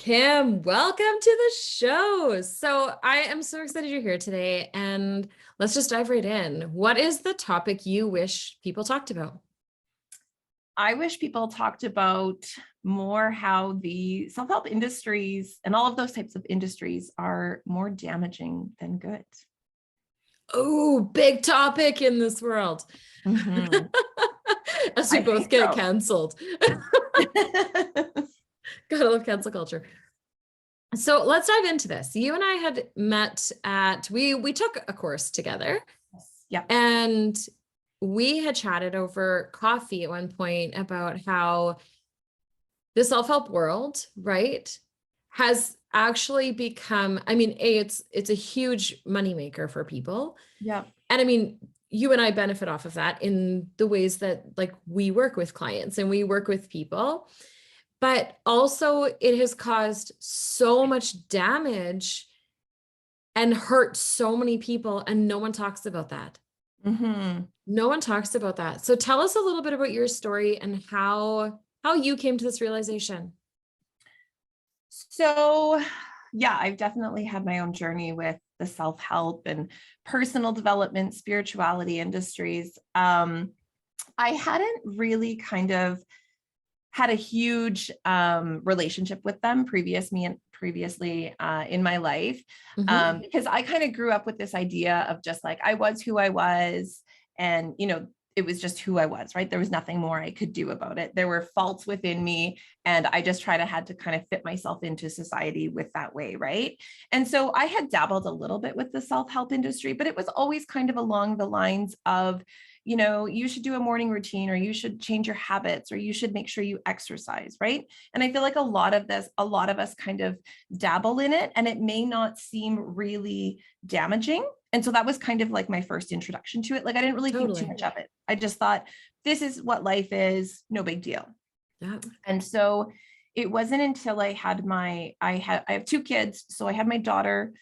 Kim, welcome to the show. So I am so excited you're here today, and let's just dive right in. What is the topic you wish people talked about? I wish people talked about more how the self-help industries and all of those types of industries are more damaging than good. Oh, big topic in this world. Mhm. As we I both think get so. canceled. Gotta love cancel culture. So let's dive into this. You and I had met we took a course together, Yep. and we had chatted over coffee at one point about how the self-help world, right, has actually become, I mean, it's a huge moneymaker for people. Yep. And I mean, you and I benefit off of that in the ways that like we work with clients and we work with people. But also it has caused so much damage and hurt so many people, and no one talks about that. Mm-hmm. No one talks about that. So tell us a little bit about your story and how you came to this realization. So, yeah, I've definitely had my own journey with the self-help and personal development, spirituality industries. I hadn't really kind of had a huge relationship with them previously in my life, Mhm. because I kind of grew up with this idea of just like I was who I was, and it was just who I was, right? There was nothing more I could do about it. There were faults within me, and I just had to kind of fit myself into society with that way, right? And so I had dabbled a little bit with the self-help industry, but it was always kind of along the lines of, you should do a morning routine, or you should change your habits, or you should make sure you exercise, right? And I feel like a lot of us kind of dabble in it, and it may not seem really damaging. And so that was kind of like my first introduction to it. Like I didn't really think too Totally. much of it. I just thought, this is what life is, no big deal. Yeah. And so it wasn't until I have two kids. So I had my daughter.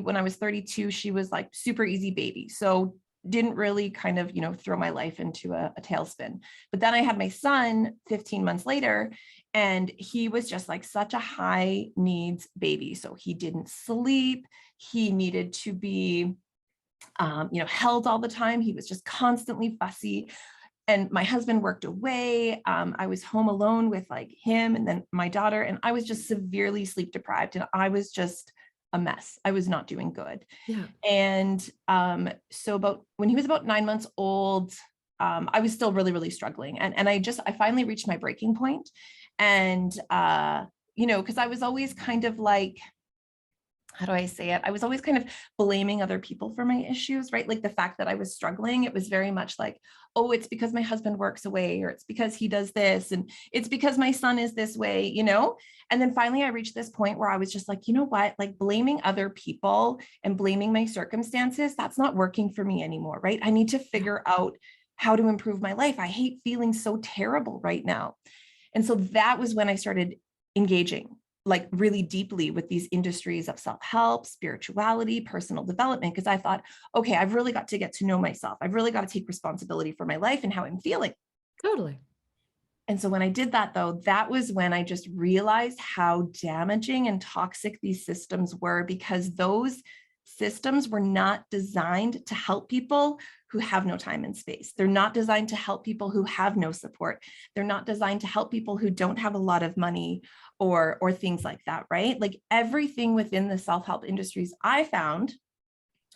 When I was 32, she was like super easy baby. So didn't really kind of, throw my life into a tailspin. But then I had my son 15 months later, and he was just like such a high needs baby. So he didn't sleep. He needed to be, held all the time. He was just constantly fussy. And my husband worked away. I was home alone with like him and then my daughter, and I was just severely sleep deprived, and I was just a mess. I was not doing good. Yeah. And so when he was about 9 months old, I was still really, really struggling. And I finally reached my breaking point. And, because I was always kind of like, how do I say it? I was always kind of blaming other people for my issues, right? Like the fact that I was struggling, it was very much like, oh, it's because my husband works away, or it's because he does this, and it's because my son is this way. And then finally I reached this point where I was just like, you know what? Like blaming other people and blaming my circumstances, that's not working for me anymore, right? I need to figure out how to improve my life. I hate feeling so terrible right now. And so that was when I started engaging like really deeply with these industries of self-help, spirituality, personal development, because I thought, okay, I've really got to get to know myself. I've really got to take responsibility for my life and how I'm feeling. Totally. And so when I did that, though, that was when I just realized how damaging and toxic these systems were, because those systems were not designed to help people who have no time and space. They're not designed to help people who have no support. They're not designed to help people who don't have a lot of money or things like that, right? Like everything within the self-help industries I found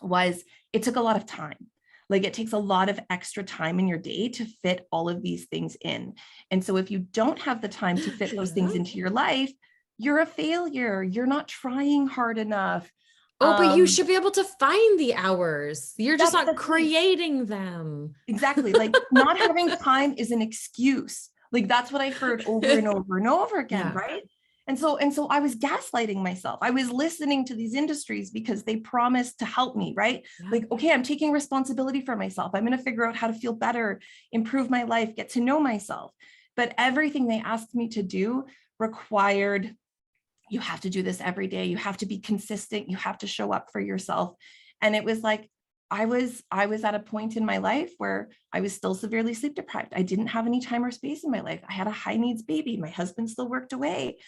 was, it took a lot of time. Like it takes a lot of extra time in your day to fit all of these things in. And so if you don't have the time to fit those things into your life, you're a failure. You're not trying hard enough. Oh, but you should be able to find the hours. You're just That's not the thing. creating them. Exactly. Like not having time is an excuse. Like that's what I've heard over and over and over again, Yeah. right? And so I was gaslighting myself. I was listening to these industries because they promised to help me, right? Yeah. Like, okay, I'm taking responsibility for myself. I'm going to figure out how to feel better, improve my life, get to know myself. But everything they asked me to do required, you have to do this every day. You have to be consistent. You have to show up for yourself. And it was like, I was at a point in my life where I was still severely sleep deprived. I didn't have any time or space in my life. I had a high needs baby. My husband still worked away.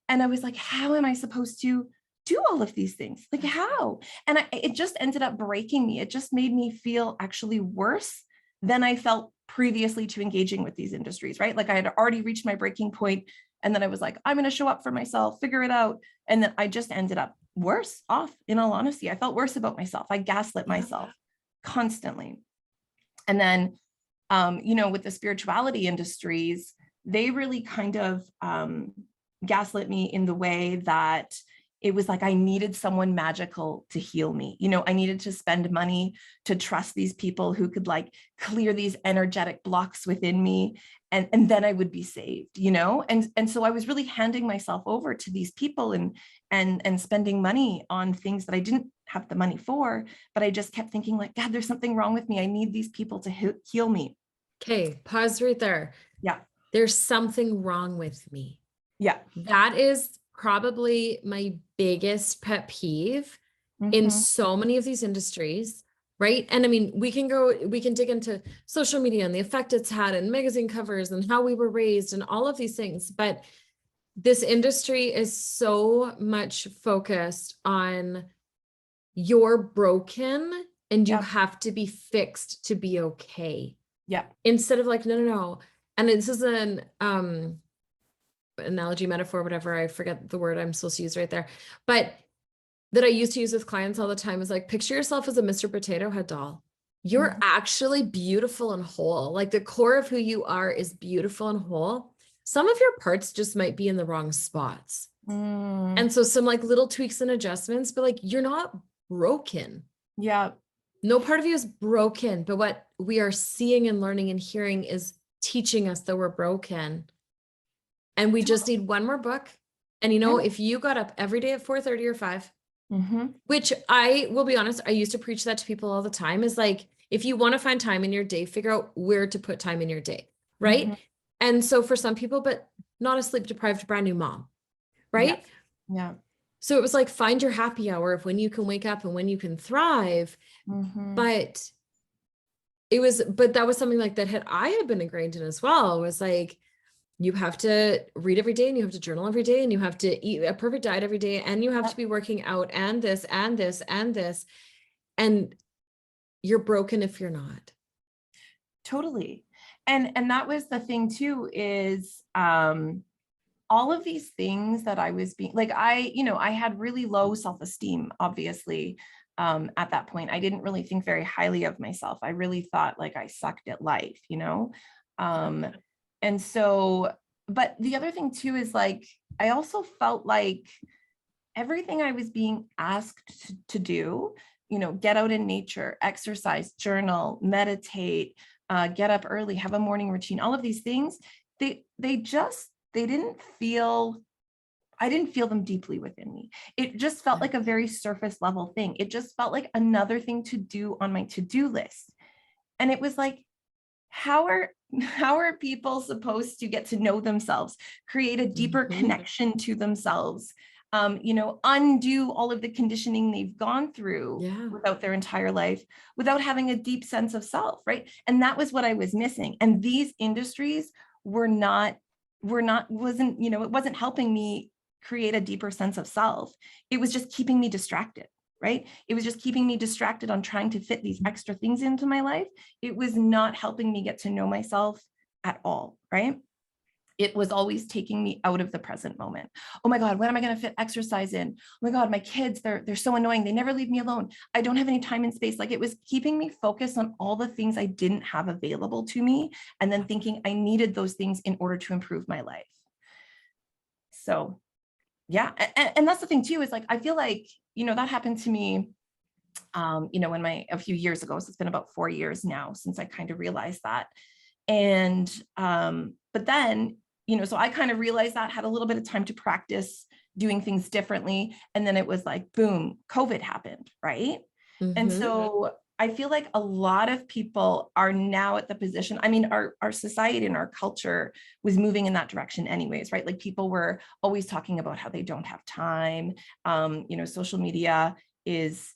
And I was like, how am I supposed to do all of these things? Like how? And it just ended up breaking me. It just made me feel actually worse than I felt previously to engaging with these industries, right? Like I had already reached my breaking point, and then I was like, I'm going to show up for myself, figure it out. And then I just ended up worse off, in all honesty. I felt worse about myself. I gaslit myself constantly. And then, with the spirituality industries, they really kind of gaslit me in the way that it was like I needed someone magical to heal me. I needed to spend money to trust these people who could like clear these energetic blocks within me, and then I would be saved, And so I was really handing myself over to these people and spending money on things that I didn't have the money for, but I just kept thinking like, God, there's something wrong with me. I need these people to heal me. Okay, pause right there. Yeah. There's something wrong with me. Yeah. That is probably my biggest pet peeve in so many of these industries, right? And I mean, we can dig into social media and the effect it's had and magazine covers and how we were raised and all of these things. But this industry is so much focused on you're broken and you have to be fixed to be okay. Yeah. Instead of like, no. And this is an analogy, metaphor, whatever, I forget the word I'm supposed to use right there, but that I used to use with clients all the time is like, picture yourself as a Mr. Potato Head doll. You're actually beautiful and whole. Like the core of who you are is beautiful and whole. Some of your parts just might be in the wrong spots. And so some like little tweaks and adjustments, but like, you're not broken. Yeah. No part of you is broken, but what we are seeing and learning and hearing is teaching us that we're broken. And we just need one more book. And if you got up every day at 4:30 or 5, which I will be honest, I used to preach that to people all the time, is like, if you want to find time in your day, figure out where to put time in your day. Right. And so for some people, but not a sleep deprived brand new mom. Right. Yeah. So it was like, find your happy hour of when you can wake up and when you can thrive. But that was something like that I had been ingrained in as well. It was like, you have to read every day and you have to journal every day and you have to eat a perfect diet every day and you have to be working out and this and this and this. And you're broken if you're not. Totally. And that was the thing too, is all of these things that I was being like, I had really low self-esteem, obviously. At that point, I didn't really think very highly of myself. I really thought like I sucked at life, And so, but the other thing too is like, I also felt like everything I was being asked to do, get out in nature, exercise, journal, meditate, get up early, have a morning routine, all of these things, I didn't feel them deeply within me. It just felt like a very surface level thing. It just felt like another thing to do on my to-do list. And it was like, how are people supposed to get to know themselves, create a deeper connection to themselves, undo all of the conditioning they've gone through without their entire life, without having a deep sense of self, right? And that was what I was missing. And these industries it wasn't helping me create a deeper sense of self. It was just keeping me distracted. Right? It was just keeping me distracted on trying to fit these extra things into my life. It was not helping me get to know myself at all. Right? It was always taking me out of the present moment. Oh my God, when am I going to fit exercise in? Oh my God, my kids, they're so annoying. They never leave me alone. I don't have any time and space. Like it was keeping me focused on all the things I didn't have available to me. And then thinking I needed those things in order to improve my life. So yeah. And that's the thing too, is like, I feel like, that happened to me, a few years ago. So it's been about 4 years now since I kind of realized that. And, but then, so I kind of realized that, had a little bit of time to practice doing things differently. And then it was like, boom, COVID happened. Right. And so I feel like a lot of people are now at the position. I mean, our society and our culture was moving in that direction anyways, right? Like people were always talking about how they don't have time. Social media is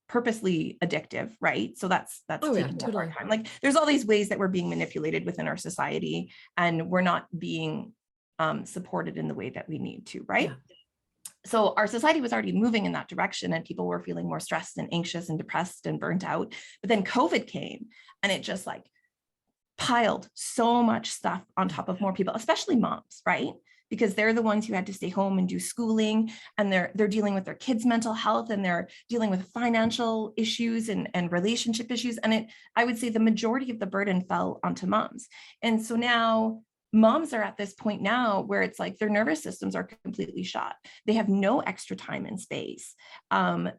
purposely addictive, right? So that's taking up our time. Like there's all these ways that we're being manipulated within our society, and we're not being supported in the way that we need to, right? Yeah. So our society was already moving in that direction, and people were feeling more stressed and anxious and depressed and burnt out. But then COVID came, and it just like piled so much stuff on top of more people, especially moms, right? Because they're the ones who had to stay home and do schooling, and they're dealing with their kids' mental health, and they're dealing with financial issues and relationship issues. And I would say the majority of the burden fell onto moms. And so now moms are at this point now where it's like their nervous systems are completely shot. They have no extra time and space. And,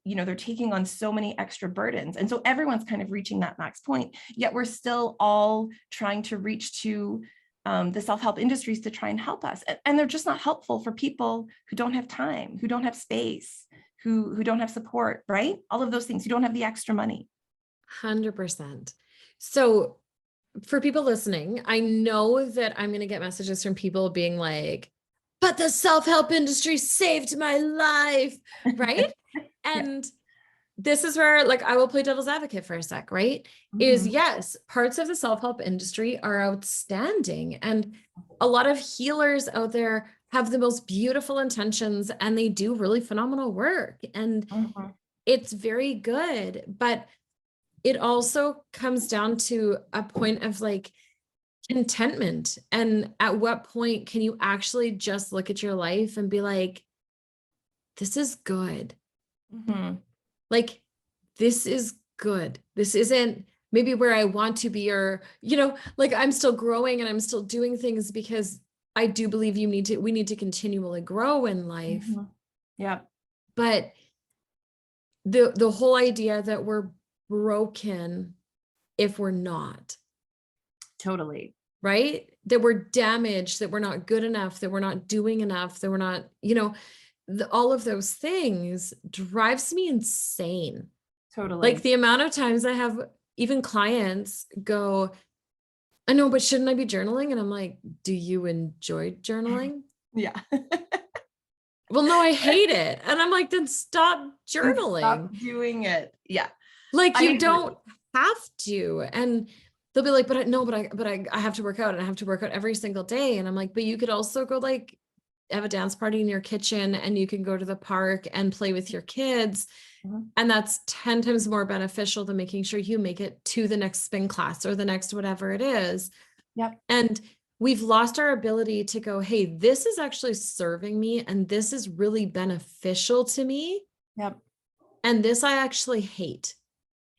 they're taking on so many extra burdens. And so everyone's kind of reaching that max point, yet we're still all trying to reach to the self-help industries to try and help us. And they're just not helpful for people who don't have time, who don't have space, who don't have support, right? All of those things, who don't have the extra money. 100%. So for people listening, I know that I'm going to get messages from people being like, but the self-help industry saved my life, right? And this is where like I will play devil's advocate for a sec, right? Is yes, parts of the self-help industry are outstanding. And a lot of healers out there have the most beautiful intentions, and they do really phenomenal work. And it's very good. But it also comes down to a point of like contentment. And at what point can you actually just look at your life and be like, this is good. Like, this is good. This isn't maybe where I want to be, or, like I'm still growing and I'm still doing things, because I do believe we need to continually grow in life. Yeah. But the whole idea that we're broken if we're not. Totally. Right? That we're damaged, that we're not good enough, that we're not doing enough, that we're not, all of those things drives me insane. Totally. Like the amount of times I have even clients go, I know, but shouldn't I be journaling? And I'm like, do you enjoy journaling? Yeah. Well, no, I hate it. And I'm like, then stop journaling. Stop doing it. Yeah. Like you don't have to. And they'll be like, but I have to work out, and I have to work out every single day. And I'm like, but you could also go like have a dance party in your kitchen, and you can go to the park and play with your kids. And that's 10 times more beneficial than making sure you make it to the next spin class or the next whatever it is. Yep. And we've lost our ability to go, hey, this is actually serving me, and this is really beneficial to me. Yep. And this I actually hate.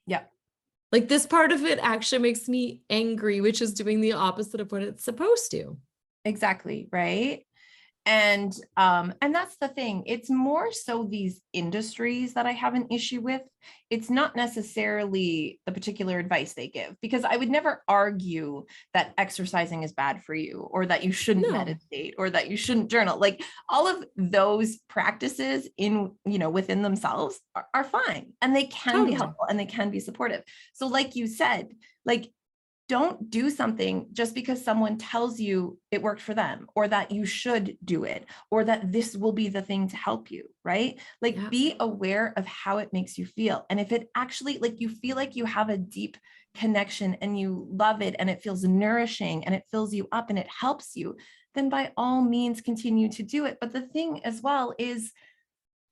Yep. Like this part of it actually makes me angry, which is doing the opposite of what it's supposed to. Exactly. Right. And that's the thing. It's more so these industries that I have an issue with. It's not necessarily the particular advice they give, because I would never argue that exercising is bad for you, or that you shouldn't meditate, or that you shouldn't journal. Like all of those practices within themselves are fine, and they can be helpful, and they can be supportive. So like you said, like, don't do something just because someone tells you it worked for them, or that you should do it, or that this will be the thing to help you, right? Like be aware of how it makes you feel. And if it actually, like you feel like you have a deep connection and you love it, and it feels nourishing, and it fills you up, and it helps you, then by all means continue to do it. But the thing as well is,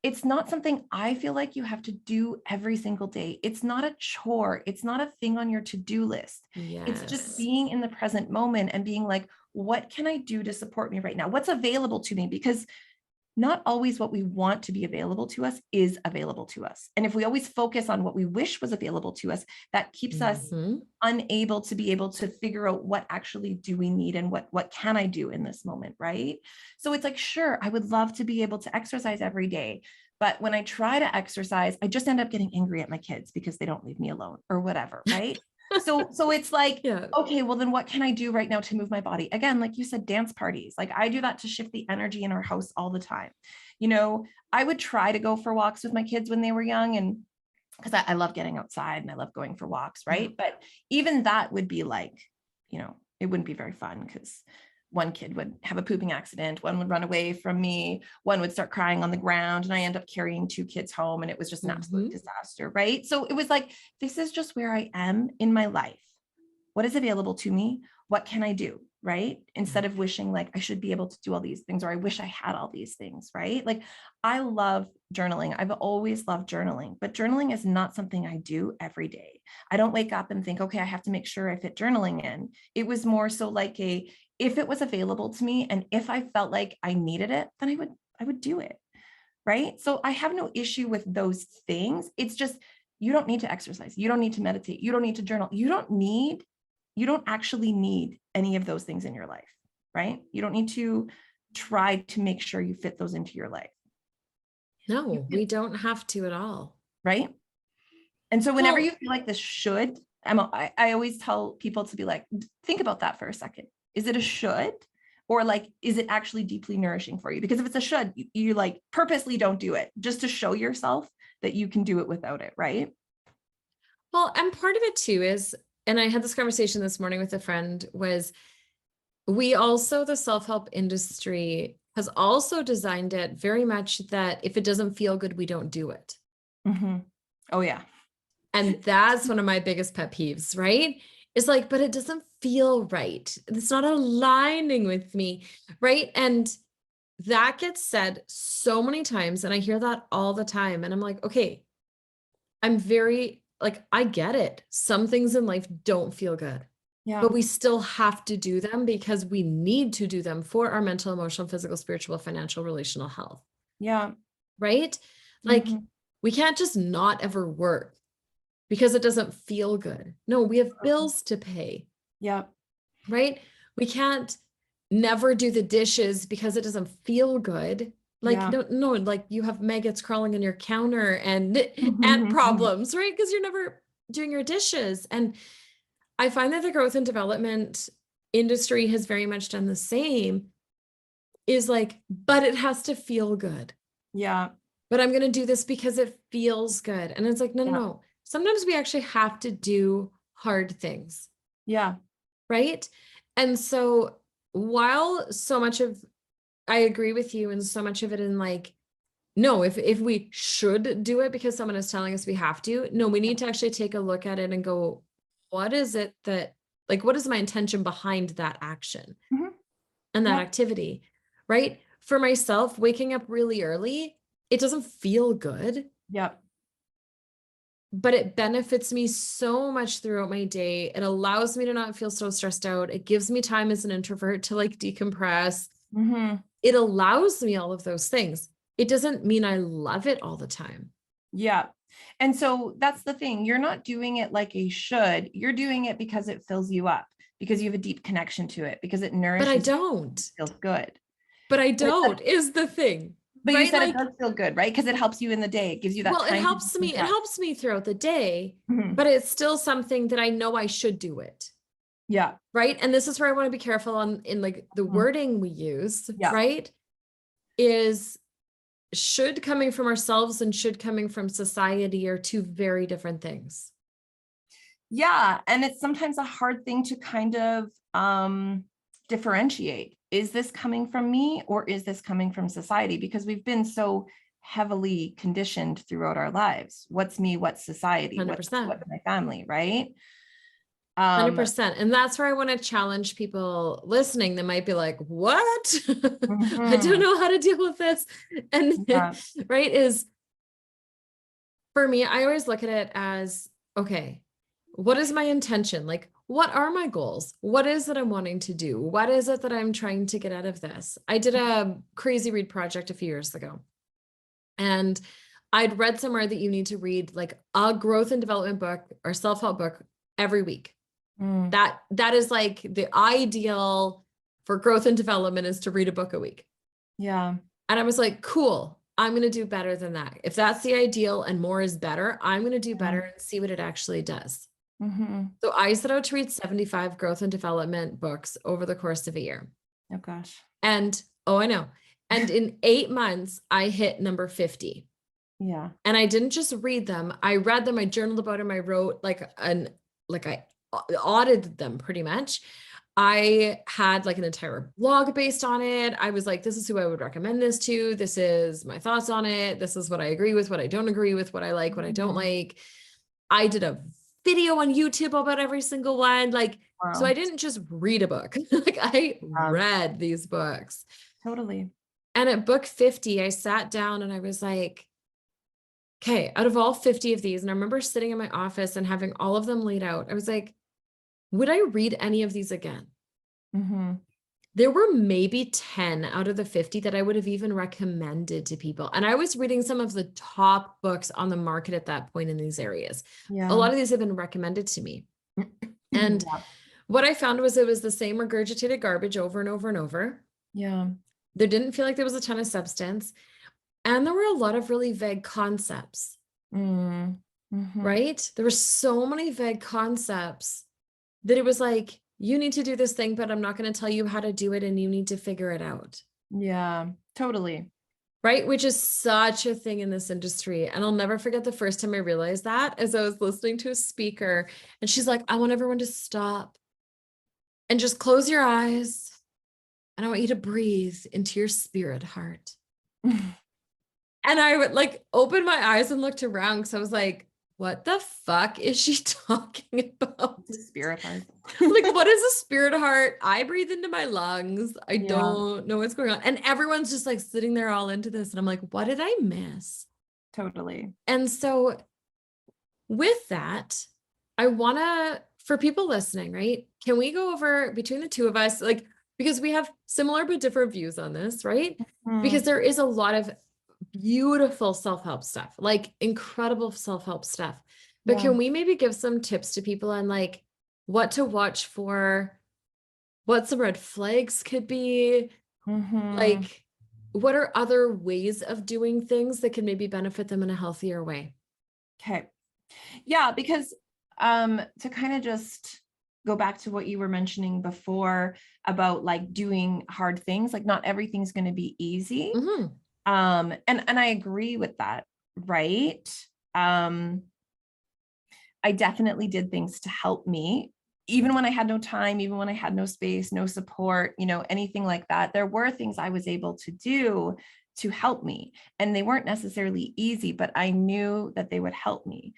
it's not something I feel like you have to do every single day. It's not a chore. It's not a thing on your to-do list. It's just being in the present moment and being like, what can I do to support me right now? What's available to me? Because not always what we want to be available to us is available to us. And if we always focus on what we wish was available to us, that keeps us unable to be able to figure out what actually do we need, and what can I do in this moment, right? So it's like, sure, I would love to be able to exercise every day, but when I try to exercise, I just end up getting angry at my kids because they don't leave me alone or whatever, right? So it's like, okay, well then what can I do right now to move my body? Again, like you said, dance parties. Like I do that to shift the energy in our house all the time. I would try to go for walks with my kids when they were young, and because I love getting outside and I love going for walks, right? But even that would be like, it wouldn't be very fun, because one kid would have a pooping accident, one would run away from me, one would start crying on the ground, and I end up carrying 2 kids home, and it was just an absolute disaster, right? So it was like, this is just where I am in my life. What is available to me? What can I do? right? Instead of wishing like I should be able to do all these things, or I wish I had all these things, right? Like I love journaling. I've always loved journaling, but journaling is not something I do every day. I don't wake up and think, okay, I have to make sure I fit journaling in. It was more so like if it was available to me and if I felt like I needed it, then I would do it. Right. So I have no issue with those things. It's just, you don't need to exercise. You don't need to meditate. You don't need to journal. You don't actually need any of those things in your life, right? You don't need to try to make sure you fit those into your life. No, we don't have to at all. Right. And so whenever Well, you feel like this should, I always tell people to be like, think about that for a second. Is it a should? Or like, is it actually deeply nourishing for you? Because if it's a should, you like purposely don't do it just to show yourself that you can do it without it, right? well, and part of it too is, and I had this conversation this morning with a friend, was we also, the self-help industry has also designed it very much that if it doesn't feel good, we don't do it. Mm-hmm. Oh yeah. And that's one of my biggest pet peeves, right? It's like, but it doesn't feel right. It's not aligning with me, right? And that gets said so many times, and I hear that all the time. And I'm like, okay, I'm very, like, I get it. Some things in life don't feel good, Yeah. but we still have to do them because we need to do them for our mental, emotional, physical, spiritual, financial, relational health, Yeah. right? Like, Mhm. we can't just not ever work because it doesn't feel good. No, we have bills to pay, Yeah. right? We can't never do the dishes because it doesn't feel good. Like, Yeah. no, like you have maggots crawling on your counter and problems, right? Because you're never doing your dishes. And I find that the growth and development industry has very much done the same, is like, but it has to feel good. Yeah. But I'm going to do this because it feels good. And it's like, no, no, Yeah. no. Sometimes we actually have to do hard things, Yeah. right? And so while so much of, I agree with you, and so much of it in like, no, if we should do it because someone is telling us we have to, no, we need to actually take a look at it and go, what is it that, like, what is my intention behind that action Mhm. and that Yeah. activity, right? For myself, waking up really early, it doesn't feel good, Yeah. but it benefits me so much throughout my day. It allows me to not feel so stressed out. It gives me time as an introvert to like decompress. Mm-hmm. It allows me all of those things. It doesn't mean I love it all the time. Yeah. And so that's the thing. You're not doing it like a should. You're doing it because it fills you up, because you have a deep connection to it, because it But I nourishes you, don't. feels good. But I But, don't is the thing, you right? said it Like, does feel good, right? Because it helps you in the day. It gives you that well, time to it decompress. helps me throughout the day, Mhm. but it's still something that I know I should do it. Yeah. Right. And this is where I want to be careful on in like the Mhm. wording we use, Yeah. right? Is should coming from ourselves and should coming from society are two very different things. Yeah. And it's sometimes a hard thing to kind of differentiate. Is this coming from me or is this coming from society? Because we've been so heavily conditioned throughout our lives. What's me? What's society? What's 100%. my family, right? 100%. And that's where I want to challenge people listening that might be like, what? I don't Mhm. know how to deal with this. And Yeah. right, is for me, I always look at it as, okay, what is my intention? Like, what are my goals? What is it I'm wanting to do? What is it that I'm trying to get out of this? I did a crazy read project a few years ago, and I'd read somewhere that you need to read like a growth and development book or self-help book every week. Mm. That is like the ideal for growth and development, is to read a book a week. Yeah. And I was like, cool, I'm going to do better than that. If that's the ideal and more is better, I'm going to do better and see what it actually does. Mm-hmm. So I set out to read 75 growth and development books over the course of a year. Oh gosh. And oh, I know. And in 8 months, I hit number 50. Yeah. And I didn't just read them. I read them. I journaled about them. I wrote I audited them pretty much. I had like an entire blog based on it. I was like, this is who I would recommend this to. This is my thoughts on it. This is what I agree with, what I don't agree with, what I like, what I don't Mhm. like. I did a video on YouTube about every single one. Like, so Wow. I didn't just read a book. Like I Um, read these books. totally. And at book 50, I sat down and I was like, okay, out of all 50 of these, and I remember sitting in my office and having all of them laid out, I was like, would I read any of these again? Mm-hmm. There were maybe 10 out of the 50 that I would have even recommended to people. And I was reading some of the top books on the market at that point in these areas. A Yeah. lot of these have been recommended to me. And Yeah. what I found was it was the same regurgitated garbage over and over and over. Yeah. There didn't feel like there was a ton of substance. And there were a lot of really vague concepts, Mm. Mm-hmm. right? There were so many vague concepts that it was like, you need to do this thing, but I'm not going to tell you how to do it and you need to figure it out. Yeah, totally. Right? Which is such a thing in this industry. And I'll never forget the first time I realized that as I was listening to a speaker and she's like, I want everyone to stop and just close your eyes. And I want you to breathe into your spirit heart. And I would like open my eyes and looked around because I was like, what the fuck is she talking about? The spirit heart. Like, what is a spirit heart? I breathe into my lungs. I Yeah. don't know what's going on. And everyone's just like sitting there all into this. And I'm like, what did I miss? Totally. And so with that, I want to, for people listening, right? Can we go over between the two of us, like, because we have similar but different views on this, right? Because there is a lot of beautiful self-help stuff, like incredible self-help stuff. But Yeah. can we maybe give some tips to people on like what to watch for, what some red flags could be, Mm-hmm. like what are other ways of doing things that can maybe benefit them in a healthier way? Okay. Yeah, because to kind of just go back to what you were mentioning before about like doing hard things, like not everything's going to be easy. Mm-hmm. And I agree with that, right? I definitely did things to help me, even when I had no time, even when I had no space, no support, anything like that. There were things I was able to do to help me, and they weren't necessarily easy, but I knew that they would help me.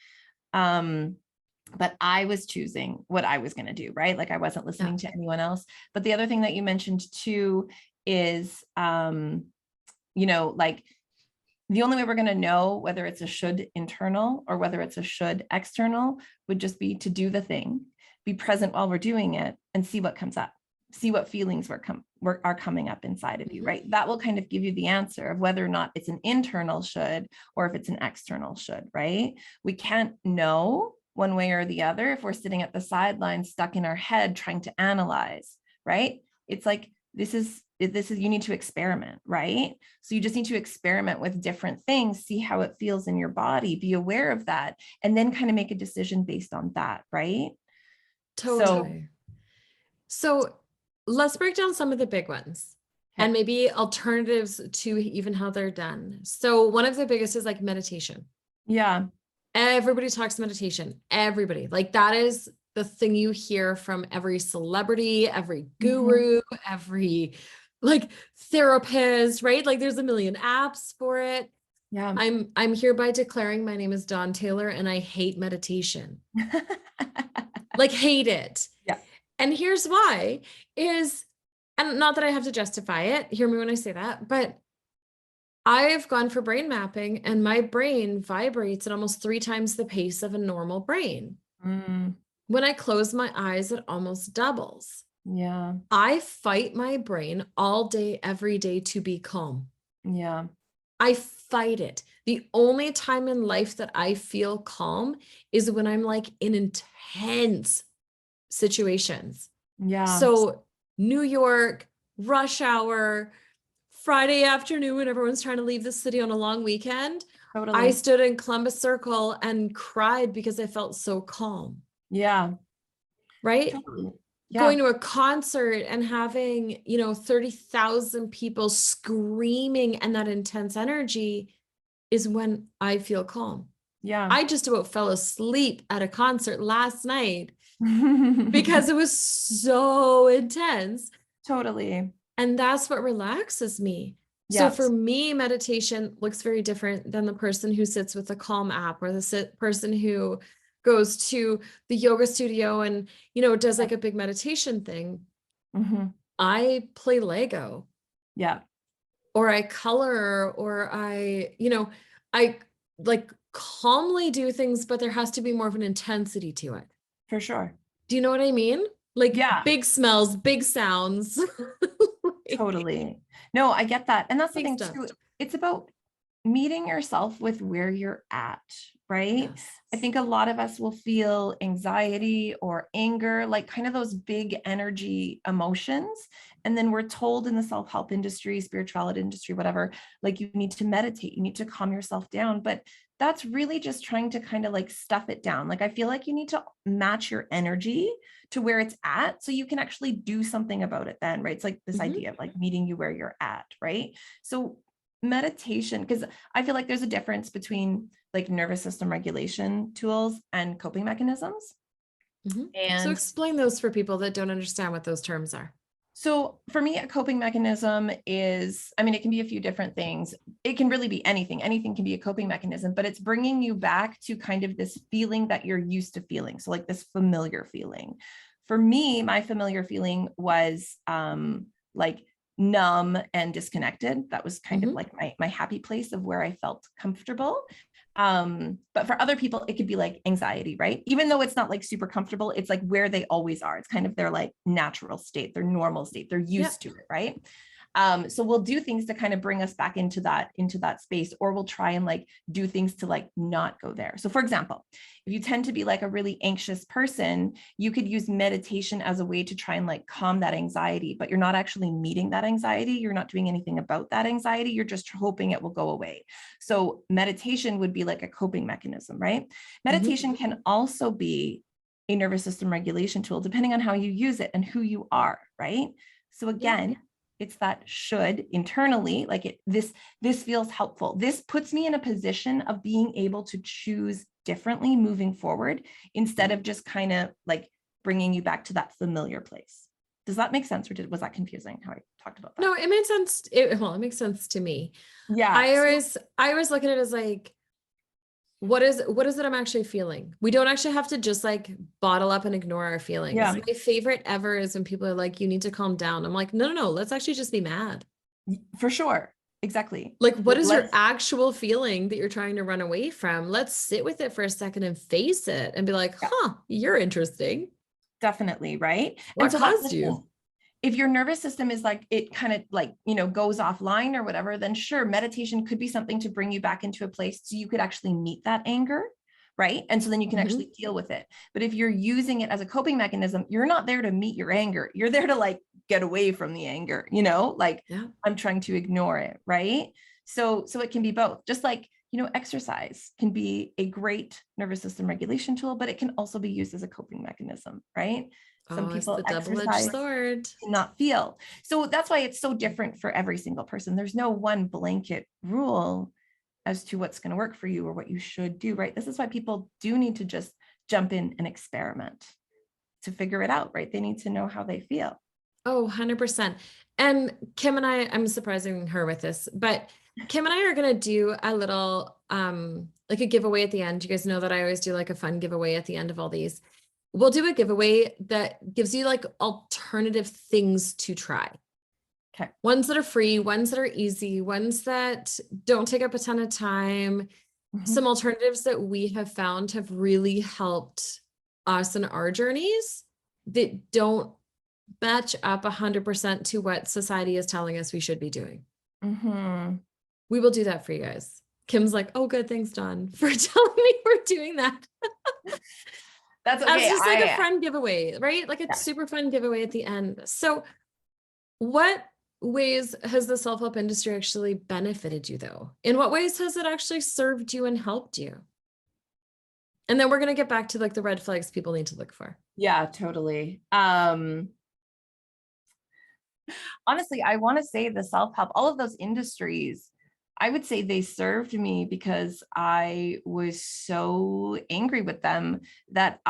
But I was choosing what I was going to do, right? Like I wasn't listening to anyone else. But the other thing that you mentioned too is, like the only way we're going to know whether it's a should internal or whether it's a should external would just be to do the thing, be present while we're doing it, and see what comes up, see what feelings are coming up inside of you, right? That will kind of give you the answer of whether or not it's an internal should or if it's an external should, right? We can't know one way or the other if we're sitting at the sidelines stuck in our head trying to analyze, right? It's like this is you need to experiment, right? So you just need to experiment with different things, see how it feels in your body, be aware of that, and then kind of make a decision based on that, right? Totally. So let's break down some of the big ones and maybe alternatives to even how they're done. So one of the biggest is like meditation. Yeah. Everybody talks meditation. Everybody. Like that is the thing you hear from every celebrity, every guru, every like therapist, right? Like there's a million apps for it. Yeah. I'm hereby declaring my name is Dawn Taylor and I hate meditation. Like hate it. Yeah. And here's why is, and not that I have to justify it, hear me when I say that, but I've gone for brain mapping and my brain vibrates at almost 3 times the pace of a normal brain. When I close my eyes, it almost doubles. Yeah. I fight my brain all day, every day to be calm. Yeah. I fight it. The only time in life that I feel calm is when I'm like in intense situations. Yeah. So New York, rush hour, Friday afternoon when everyone's trying to leave the city on a long weekend. Totally. I stood in Columbus Circle and cried because I felt so calm. Yeah. Right? Totally. Yeah. Going to a concert and having, 30,000 people screaming and that intense energy is when I feel calm. Yeah. I just about fell asleep at a concert last night because it was so intense. Totally. And that's what relaxes me. Yes. So for me, meditation looks very different than the person who sits with a Calm app or the person who goes to the yoga studio and, does like a big meditation thing. Mm-hmm. I play Lego. Yeah. Or I color, or I like calmly do things, but there has to be more of an intensity to it. For sure. Do you know what I mean? Like Yeah. big smells, big sounds. Totally. No, I get that. And that's the Big thing stuff. too. It's about meeting yourself with where you're at, right? Yes. I think a lot of us will feel anxiety or anger, like kind of those big energy emotions. And then we're told in the self-help industry, spirituality industry, whatever, like you need to meditate, you need to calm yourself down. But that's really just trying to kind of like stuff it down. Like I feel like you need to match your energy to where it's at so you can actually do something about it then, right? It's like this idea of like meeting you where you're at, right? So meditation, because I feel like there's a difference between like nervous system regulation tools and coping mechanisms. So And explain those for people that don't understand what those terms are. so for me, a coping mechanism is, I mean, it can be a few different things. It can really be anything. Anything can be a coping mechanism, but it's bringing you back to kind of this feeling that you're used to feeling. So like this familiar feeling. For me, my familiar feeling was like numb and disconnected. That was kind of like my happy place of where I felt comfortable. But for other people, it could be like anxiety, right? Even though it's not like super comfortable, it's like where they always are. It's kind of their like natural state, their normal state. They're used to it, right? So we'll do things to kind of bring us back into that space, or we'll try and like do things to like not go there. So for example, if you tend to be like a really anxious person, you could use meditation as a way to try and like calm that anxiety, but you're not actually meeting that anxiety. You're not doing anything about that anxiety. You're just hoping it will go away. So meditation would be like a coping mechanism, right? Meditation can also be a nervous system regulation tool, depending on how you use it and who you are, right? So again, it's that should internally, like this feels helpful. This puts me in a position of being able to choose differently moving forward instead of just kind of like bringing you back to that familiar place. Does that make sense? Or was that confusing how I talked about that? No, it made sense. It makes sense to me. Yeah. I always look at it as like, what is it I'm actually feeling? We don't actually have to just like bottle up and ignore our feelings. Yeah. My favorite ever is when people are like, you need to calm down. I'm like, no, let's actually just be mad. For sure. Exactly. Like, what is your actual feeling that you're trying to run away from? Let's sit with it for a second and face it and be like, you're interesting. Definitely. Right. What caused you? If your nervous system is like, it kind of like, goes offline or whatever, then sure, meditation could be something to bring you back into a place so you could actually meet that anger, right? And so then you can actually deal with it. But if you're using it as a coping mechanism, you're not there to meet your anger. You're there to like get away from the anger, I'm trying to ignore it, right? So it can be both. Just like, exercise can be a great nervous system regulation tool, but it can also be used as a coping mechanism, right? Some people it's the double-edged sword. Not feel. So that's why it's so different for every single person. There's no one blanket rule as to what's going to work for you or what you should do, right? This is why people do need to just jump in and experiment to figure it out, right? They need to know how they feel. Oh, 100%. And Kim and I'm surprising her with this, but Kim and I are going to do a little, like a giveaway at the end. You guys know that I always do like a fun giveaway at the end of all these. We'll do a giveaway that gives you like alternative things to try. Okay. Ones that are free, ones that are easy, ones that don't take up a ton of time. Some alternatives that we have found have really helped us in our journeys that don't match up 100% to what society is telling us we should be doing. We will do that for you guys. Kim's like, oh, good. Thanks, Dawn, for telling me we're doing that. That's okay. That's just like a fun giveaway, right? Like a super fun giveaway at the end. So what ways has the self-help industry actually benefited you though? In what ways has it actually served you and helped you? And then we're going to get back to like the red flags people need to look for. Yeah, totally. Honestly, I want to say the self-help, all of those industries, I would say they served me because I was so angry with them that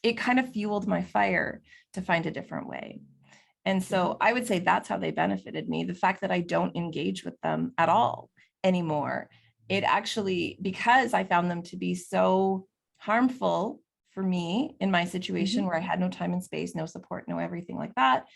it kind of fueled my fire to find a different way. And so I would say that's how they benefited me. The fact that I don't engage with them at all anymore it actually, because I found them to be so harmful for me in my situation where I had no time and space, no support, no everything like that,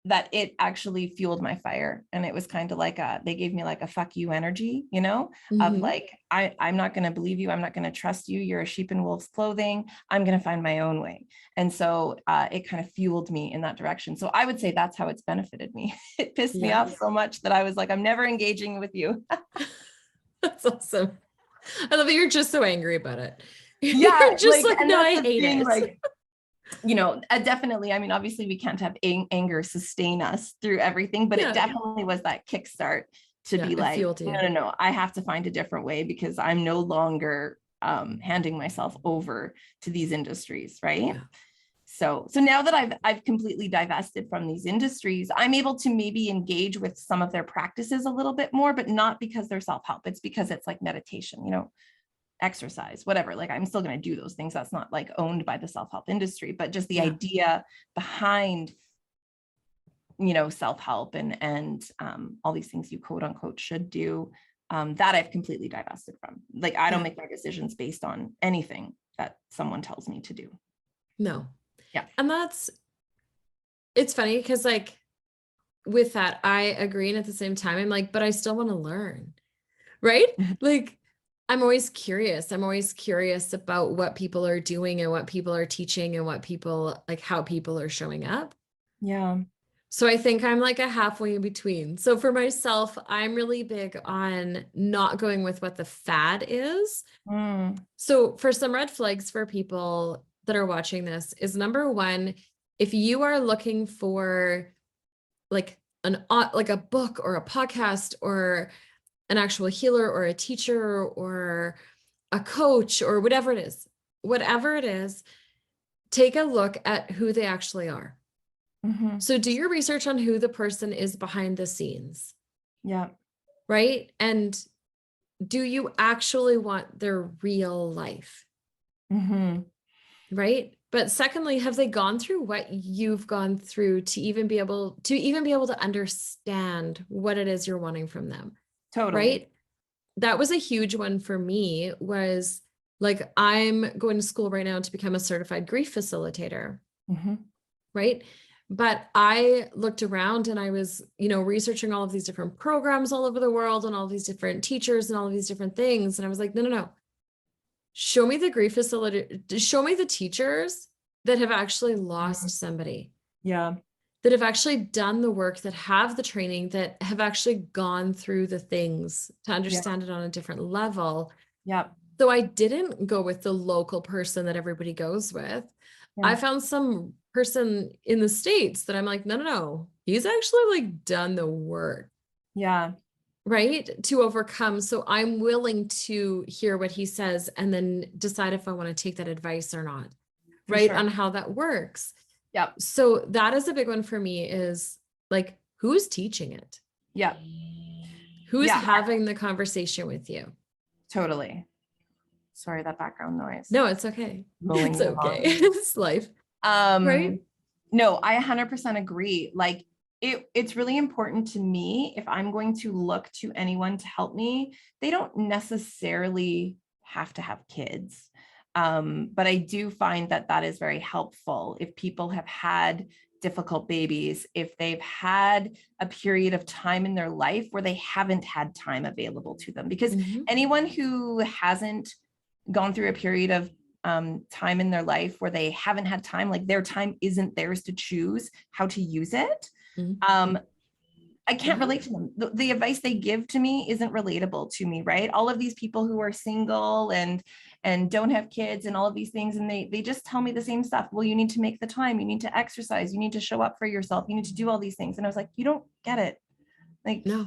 that it actually fueled my fire. And it was kind of like they gave me like a fuck you energy, you know, of like, I'm not going to believe you. I'm not going to trust you. You're a sheep in wolf's clothing. I'm going to find my own way. And so it kind of fueled me in that direction. So I would say that's how it's benefited me. It pissed me off so much that I was like, I'm never engaging with you. That's awesome. I love that you're just so angry about it. Yeah. You're just like, no, I hate thing, it. like, you know, definitely. I mean, obviously we can't have anger sustain us through everything, but it definitely was that kickstart to be like, no, I have to find a different way because I'm no longer handing myself over to these industries. Right. Yeah. So now that I've completely divested from these industries, I'm able to maybe engage with some of their practices a little bit more, but not because they're self-help. It's because it's like meditation, you know, exercise, whatever. Like I'm still going to do those things. That's not like owned by the self-help industry, but just the idea behind, you know, self-help and all these things you quote unquote should do, that I've completely divested from. Like I don't make my decisions based on anything that someone tells me to do. No. Yeah. And it's funny because like with that, I agree. And at the same time, I'm like, but I still want to learn. Right? Like I'm always curious. I'm always curious about what people are doing and what people are teaching and what people like how people are showing up. Yeah. So I think I'm like a halfway in between. So for myself, I'm really big on not going with what the fad is. So for some red flags for people that are watching this is number one, if you are looking for like a book or a podcast or an actual healer or a teacher or a coach or whatever it is, take a look at who they actually are. So do your research on who the person is behind the scenes. Yeah. Right. And do you actually want their real life? Right. But secondly, have they gone through what you've gone through to even be able to understand what it is you're wanting from them? Totally. Right. That was a huge one for me was like, I'm going to school right now to become a certified grief facilitator. Right. But I looked around and I was, you know, researching all of these different programs all over the world and all these different teachers and all of these different things. And I was like, no. Show me the grief facility. Show me the teachers that have actually lost somebody. Yeah. That have actually done the work, that have the training, that have actually gone through the things to understand it on a different level. Yeah. So I didn't go with the local person that everybody goes with. I found some person in the States that I'm like, no. He's actually like done the work. Yeah. Right. To overcome. So I'm willing to hear what he says and then decide if I want to take that advice or not. Right. On how that works. Yeah. So that is a big one for me is like, who's teaching it? Yeah. Who's having the conversation with you? Totally. Sorry, that background noise. No, it's okay. It's okay. It's life. Right? No, I 100% agree. Like it's really important to me if I'm going to look to anyone to help me, they don't necessarily have to have kids. But I do find that is very helpful if people have had difficult babies, if they've had a period of time in their life where they haven't had time available to them, because anyone who hasn't gone through a period of time in their life where they haven't had time, like their time isn't theirs to choose how to use it. I can't relate to them. The advice they give to me isn't relatable to me, right? All of these people who are single and don't have kids and all of these things, and they just tell me the same stuff. Well, you need to make the time, you need to exercise, you need to show up for yourself, you need to do all these things. And I was like, you don't get it. Like, no,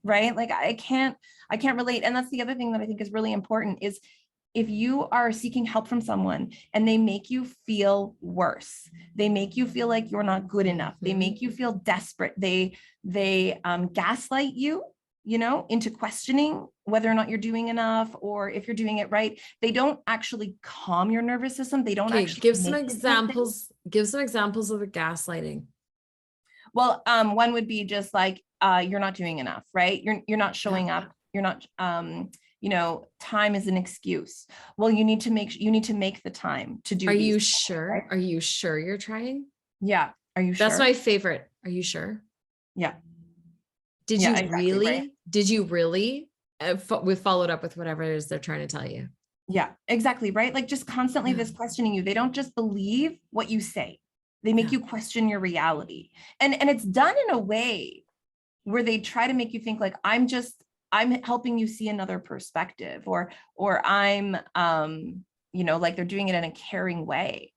right? Like I can't relate. And that's the other thing that I think is really important is if you are seeking help from someone and they make you feel worse, they make you feel like you're not good enough, they make you feel desperate, they gaslight you, you know, into questioning whether or not you're doing enough or if you're doing it right. They don't actually calm your nervous system. They don't actually give some examples. Give some examples of the gaslighting. Well, one would be just like, you're not doing enough, right? You're not showing up. time is an excuse. Well, you need to make the time to do Are these you things, sure? right? Are you sure you're trying? Yeah. Are you That's sure? my favorite. Are you sure? Yeah. Did Yeah, you exactly. Right. really? Did you really? We followed up with whatever it is they're trying to tell you. Yeah, exactly. Right. Like just constantly Yeah. this questioning you. They don't just believe what you say. They make Yeah. you question your reality. And it's done in a way where they try to make you think like, I'm helping you see another perspective, or I'm like they're doing it in a caring way.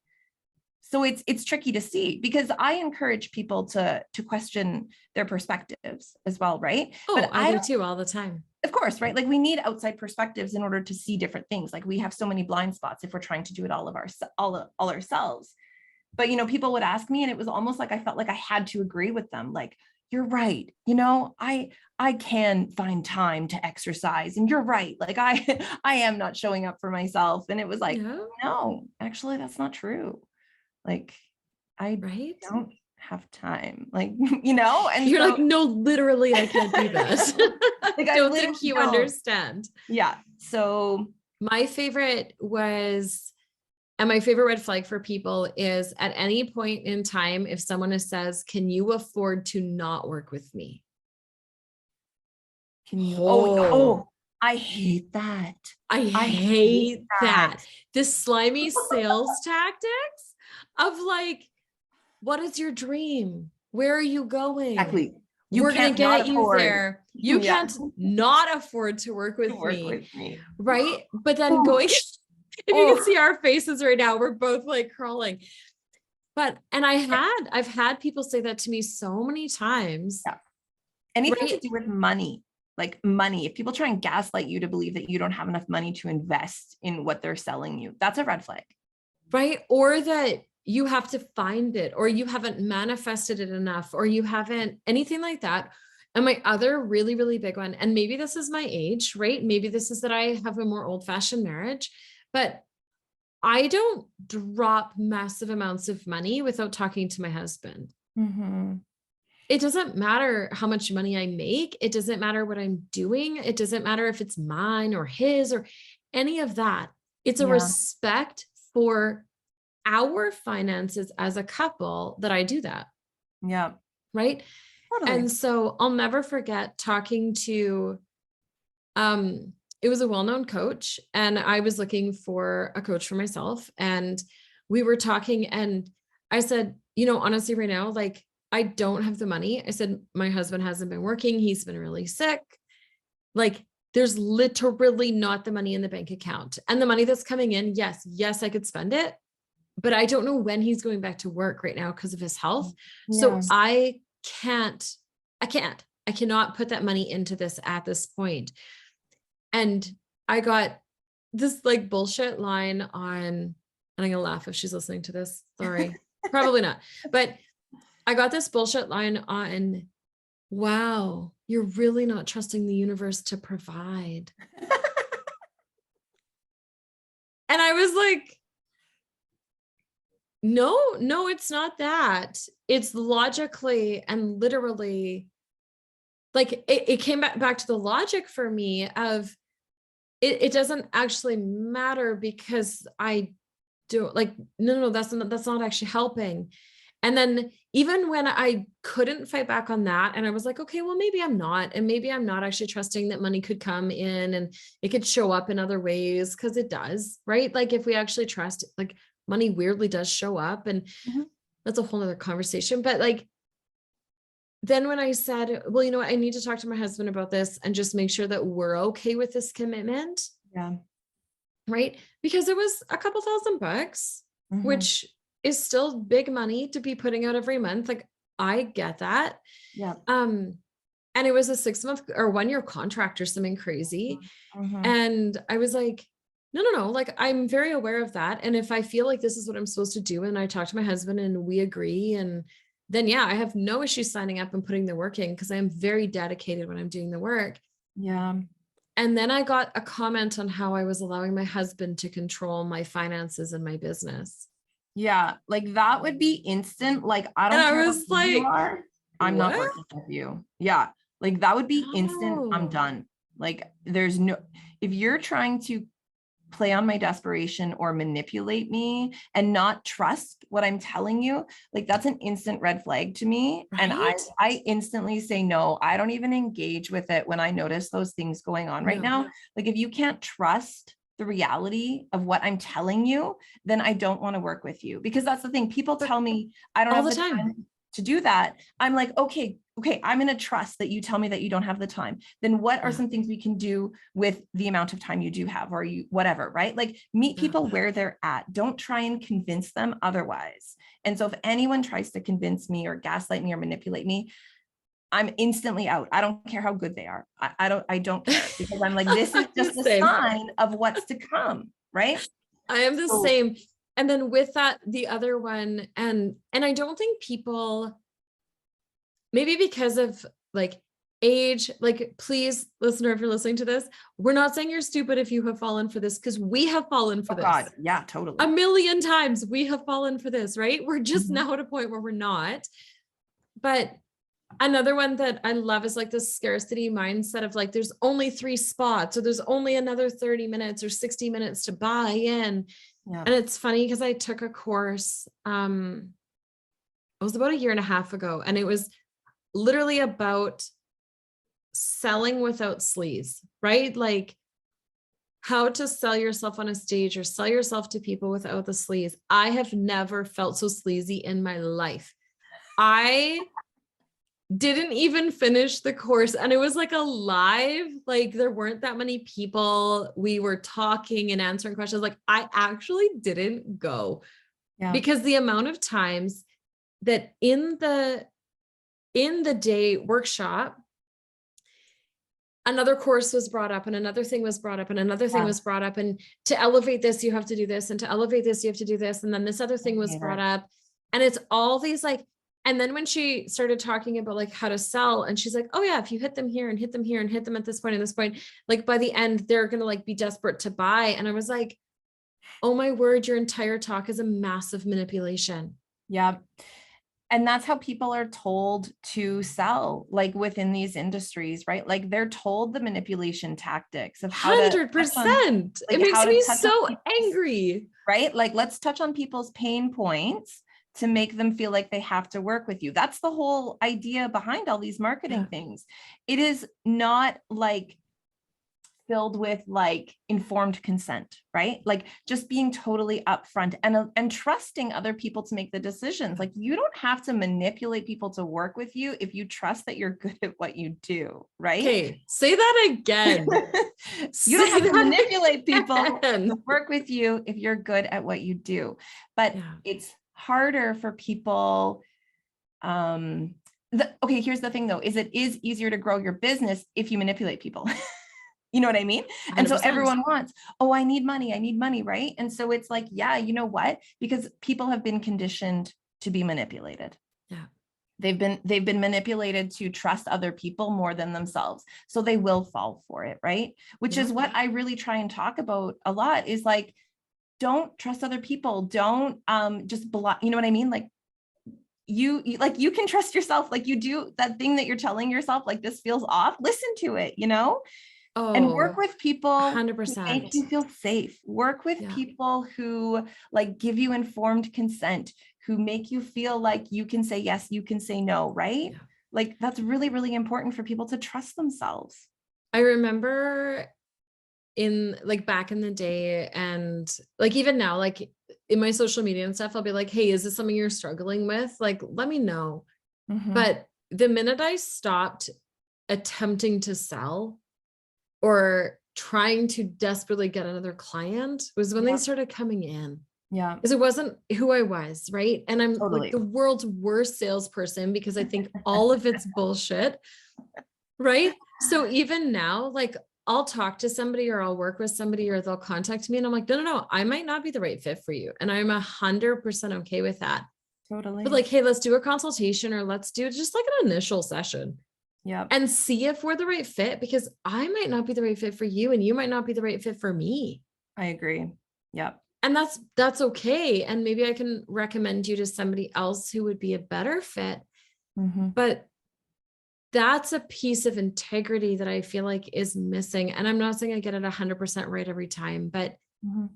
So it's tricky to see, because I encourage people to question their perspectives as well, right? Oh, But I do too, all the time. of course, right? Like we need outside perspectives in order to see different things. Like we have so many blind spots if we're trying to do it all ourselves. But people would ask me, and it was almost like I felt like I had to agree with them. Like, you're right. I can find time to exercise, and you're right. Like I am not showing up for myself. And it was like, Yeah. no, actually, that's not true. Like, I Right? don't have time. Like, and You're so like, no, literally, I can't do that. like I Don't literally think you don't. understand. Yeah. So My favorite was, and my favorite red flag for people is at any point in time, if someone says, can you afford to not work with me? can you, Oh, I hate that. I I hate hate that. The slimy sales tactics of like, what is your dream? Where are you going? Exactly. You We're going to can't not get you afford there. You yeah, can't not afford to work to with work me. with me. Right. But then Oh, going, if you oh. can see our faces right now, we're both like crawling. And I've had people say that to me so many times. Yeah. Anything to Right. do with money, like money. If people try and gaslight you to believe that you don't have enough money to invest in what they're selling you, that's a red flag. Right. Or that you have to find it, or you haven't manifested it enough, or you haven't anything like that. And my other really, really big one, and maybe this is my age, right? Maybe this is that I have a more old-fashioned marriage, but I don't drop massive amounts of money without talking to my husband. Mm-hmm. It doesn't matter how much money I make. It doesn't matter what I'm doing. It doesn't matter if it's mine or his or any of that. It's a Yeah. respect for our finances as a couple that I do that. Yeah. Right. Totally. And so I'll never forget talking to, it was a well-known coach, and I was looking for a coach for myself. And we were talking, and I said, honestly, right now, like, I don't have the money. I said, my husband hasn't been working. He's been really sick. Like, there's literally not the money in the bank account, and the money that's coming in. Yes, I could spend it, but I don't know when he's going back to work right now because of his health. Yeah. So I cannot put that money into this at this point. And I got this like bullshit line on, and I'm gonna laugh if she's listening to this. Sorry, probably not. But I got this bullshit line on, wow, you're really not trusting the universe to provide. And I was like, no, it's not that. It's logically and literally, like, it came back to the logic for me of it doesn't actually matter, because I do, like, no, that's not actually helping. And then even when I couldn't fight back on that, and I was like, okay, well, maybe I'm not, and maybe I'm not actually trusting that money could come in and it could show up in other ways, because it does, right? Like, if we actually trust, like, money weirdly does show up, and Mm-hmm. that's a whole other conversation. But like, then when I said, well, you know what, I need to talk to my husband about this and just make sure that we're okay with this commitment. Yeah. Right. Because it was a couple $1,000, Mm-hmm. which is still big money to be putting out every month. Like, I get that. Yeah. And it was a 6-month or 1-year contract or something crazy. Mm-hmm. And I was like, no, like, I'm very aware of that. And if I feel like this is what I'm supposed to do, and I talk to my husband and we agree, and then, yeah, I have no issue signing up and putting the work in, because I am very dedicated when I'm doing the work. Yeah. And then I got a comment on how I was allowing my husband to control my finances and my business. Yeah. Like that would be instant. Like, I don't care was who you like, are. I'm not what? working with you. Yeah. Like that would be instant. I'm No. done. Like there's no, if you're trying to play on my desperation or manipulate me and not trust what I'm telling you, like that's an instant red flag to me. And Right? I instantly say no. I don't even engage with it when I notice those things going on right No. now. Like if you can't trust the reality of what I'm telling you, then I don't want to work with you, because that's the thing. People But tell me I don't all have the the time. time to do that. I'm like, okay, I'm going to trust that you tell me that you don't have the time. Then what are Yeah. some things we can do with the amount of time you do have, or you, whatever, right? Like meet Yeah. people where they're at. Don't try and convince them otherwise. And so if anyone tries to convince me or gaslight me or manipulate me, I'm instantly out. I don't care how good they are. I don't care, because I'm like, this is I'm the just a same. sign of what's to come, right? I am the So, same. And then with that, the other one, and I don't think people, maybe because of like age, like please, listener, if you're listening to this, we're not saying you're stupid if you have fallen for this, because we have fallen for oh God, this yeah, a totally. million times. We have fallen for this, right? We're just Mhm. now at a point where we're not. But another one that I love is like this scarcity mindset of like, there's only 3 spots, or there's only another 30 minutes or 60 minutes to buy in. Yeah. And it's funny because I took a course, it was about a year and a half ago, and it was literally about selling without sleaze, right? Like how to sell yourself on a stage or sell yourself to people without the sleaze. I have never felt so sleazy in my life. I didn't even finish the course, and it was like a live, like there weren't that many people. We were talking and answering questions. Like I actually didn't go, Yeah. because the amount of times that in the day workshop, another course was brought up and another thing was brought up and another thing Yeah. was brought up, and to elevate this you have to do this, and to elevate this you have to do this, and then this other thing was brought up, and it's all these like, and then when she started talking about like how to sell, and she's like, oh yeah, if you hit them here and hit them here and hit them at this point and this point, like by the end they're gonna like be desperate to buy. And I was like, oh my word, your entire talk is a massive manipulation. Yeah. And that's how people are told to sell, like within these industries, right? Like they're told the manipulation tactics of how to touch on, 100%. It like makes how to me touch on so people's, angry. right? Like let's touch on people's pain points to make them feel like they have to work with you. That's the whole idea behind all these marketing Yeah. things. It is not like filled with like informed consent, right? Like just being totally upfront and trusting other people to make the decisions. Like you don't have to manipulate people to work with you if you trust that you're good at what you do, right? Okay, say that again. You don't have Say to that manipulate people again. to work with you if you're good at what you do. But Yeah. it's harder for people. Okay, here's the thing though, is it is easier to grow your business if you manipulate people. You know what I mean? And so 100%. everyone wants, oh, I need money, right? And so it's like, yeah, you know what? Because people have been conditioned to be manipulated. Yeah. They've been manipulated to trust other people more than themselves. So they will fall for it, right? Which Yeah. is what I really try and talk about a lot, is like, don't trust other people. Don't just block, you know what I mean? Like you like you can trust yourself, like you do that thing that you're telling yourself, like this feels off, listen to it, you know? And work Oh, with people who make 100%. you feel safe. Work with Yeah. people who like give you informed consent, who make you feel like you can say yes, you can say no, right? Yeah. Like that's really, really important for people to trust themselves. I remember in like back in the day, and like even now, like in my social media and stuff, I'll be like, hey, is this something you're struggling with? Like, let me know. Mhm. But the minute I stopped attempting to sell or trying to desperately get another client was when they Yeah. started coming in. Yeah, Because it wasn't who I was, right? And I'm like totally. the world's worst salesperson because I think all of it's bullshit, right? So even now, like I'll talk to somebody or I'll work with somebody or they'll contact me and I'm like, no, I might not be the right fit for you. And I'm 100% okay with that. But Totally. like, hey, let's do a consultation or let's do just like an initial session Yeah, and see if we're the right fit, because I might not be the right fit for you and you might not be the right fit for me. I agree. Yeah. And that's okay. And maybe I can recommend you to somebody else who would be a better fit. Mhm. But that's a piece of integrity that I feel like is missing. And I'm not saying I get it 100% right every time, but Mhm.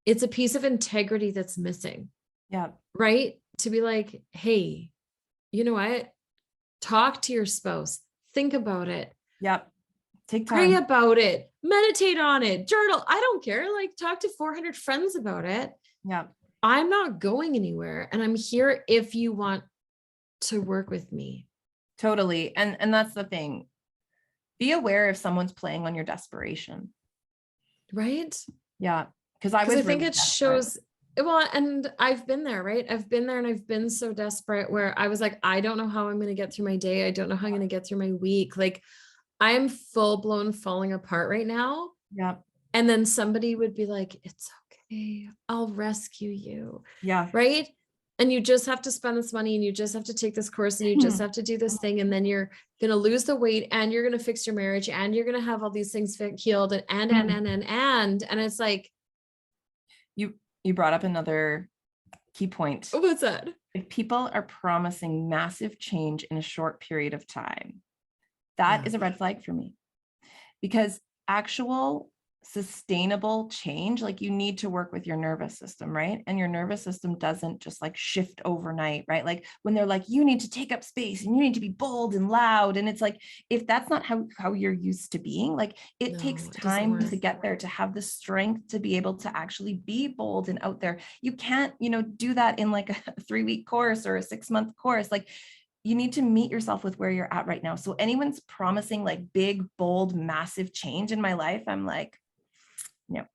it's a piece of integrity that's missing, Yeah. right? To be like, hey, you know what? Talk to your spouse, think about it, Yep. Take pray time. about it, meditate on it, journal. I don't care. Like, talk to 400 friends about it. Yeah. I'm not going anywhere. And I'm here if you want to work with me. Totally. And that's the thing. Be aware if someone's playing on your desperation. Right? Yeah. Because I Because I was think really it desperate. shows, well, and I've been there, right? I've been there and I've been so desperate where I was like, I don't know how I'm going to get through my day. I don't know how I'm going to get through my week. Like, I am full blown falling apart right now. Yeah. And then somebody would be like, it's okay, I'll rescue you. Yeah. Right. And you just have to spend this money and you just have to take this course and you just have to do this thing. And then you're going to lose the weight and you're going to fix your marriage and you're going to have all these things healed and it's like, You brought up another key point. what's that? If people are promising massive change in a short period of time, that Yeah. is a red flag for me, because actual sustainable change, like you need to work with your nervous system, right? And your nervous system doesn't just like shift overnight, right? Like when they're like, you need to take up space and you need to be bold and loud. And it's like, if that's not how you're used to being, like it takes No, it doesn't time work. to get there, to have the strength to be able to actually be bold and out there. You can't, do that in like a 3-week course or a 6-month course. Like you need to meet yourself with where you're at right now. So anyone's promising like big, bold, massive change in my life, I'm like, no.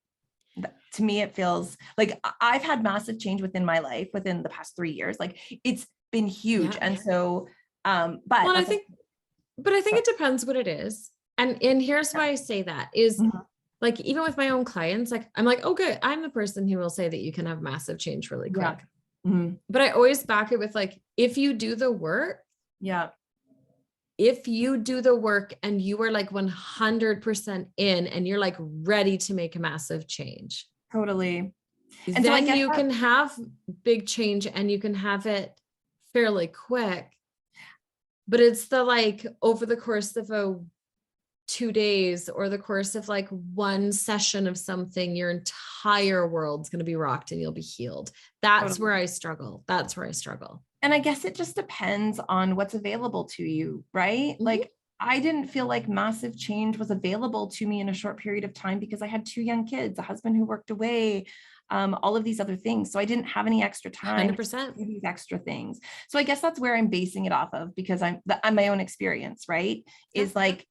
To me, it feels like I've had massive change within my life within the past 3 years. Like it's been huge. Yeah. And so, Well, but and that's I think it depends what it is. And here's why I say that is Mhm. like, even with my own clients, like, I'm like, oh, good. I'm the person who will say that you can have massive change really Yeah. quick. Mhm. But I always back it with like, if you do the work, Yeah. and you are like 100% in and you're like ready to make a massive change, Totally. And so I then guess you that, can have big change and you can have it fairly quick. But it's the like over the course of 2 days or the course of like one session of something, your entire world's going to be rocked and you'll be healed. That's totally. where I struggle. That's where I struggle. And I guess it just depends on what's available to you, right? Mhm. Like I didn't feel like massive change was available to me in a short period of time because I had 2 young kids, a husband who worked away, all of these other things. So I didn't have any extra time to 100%. do these extra things. So I guess that's where I'm basing it off of, because I'm my own experience, right? Is like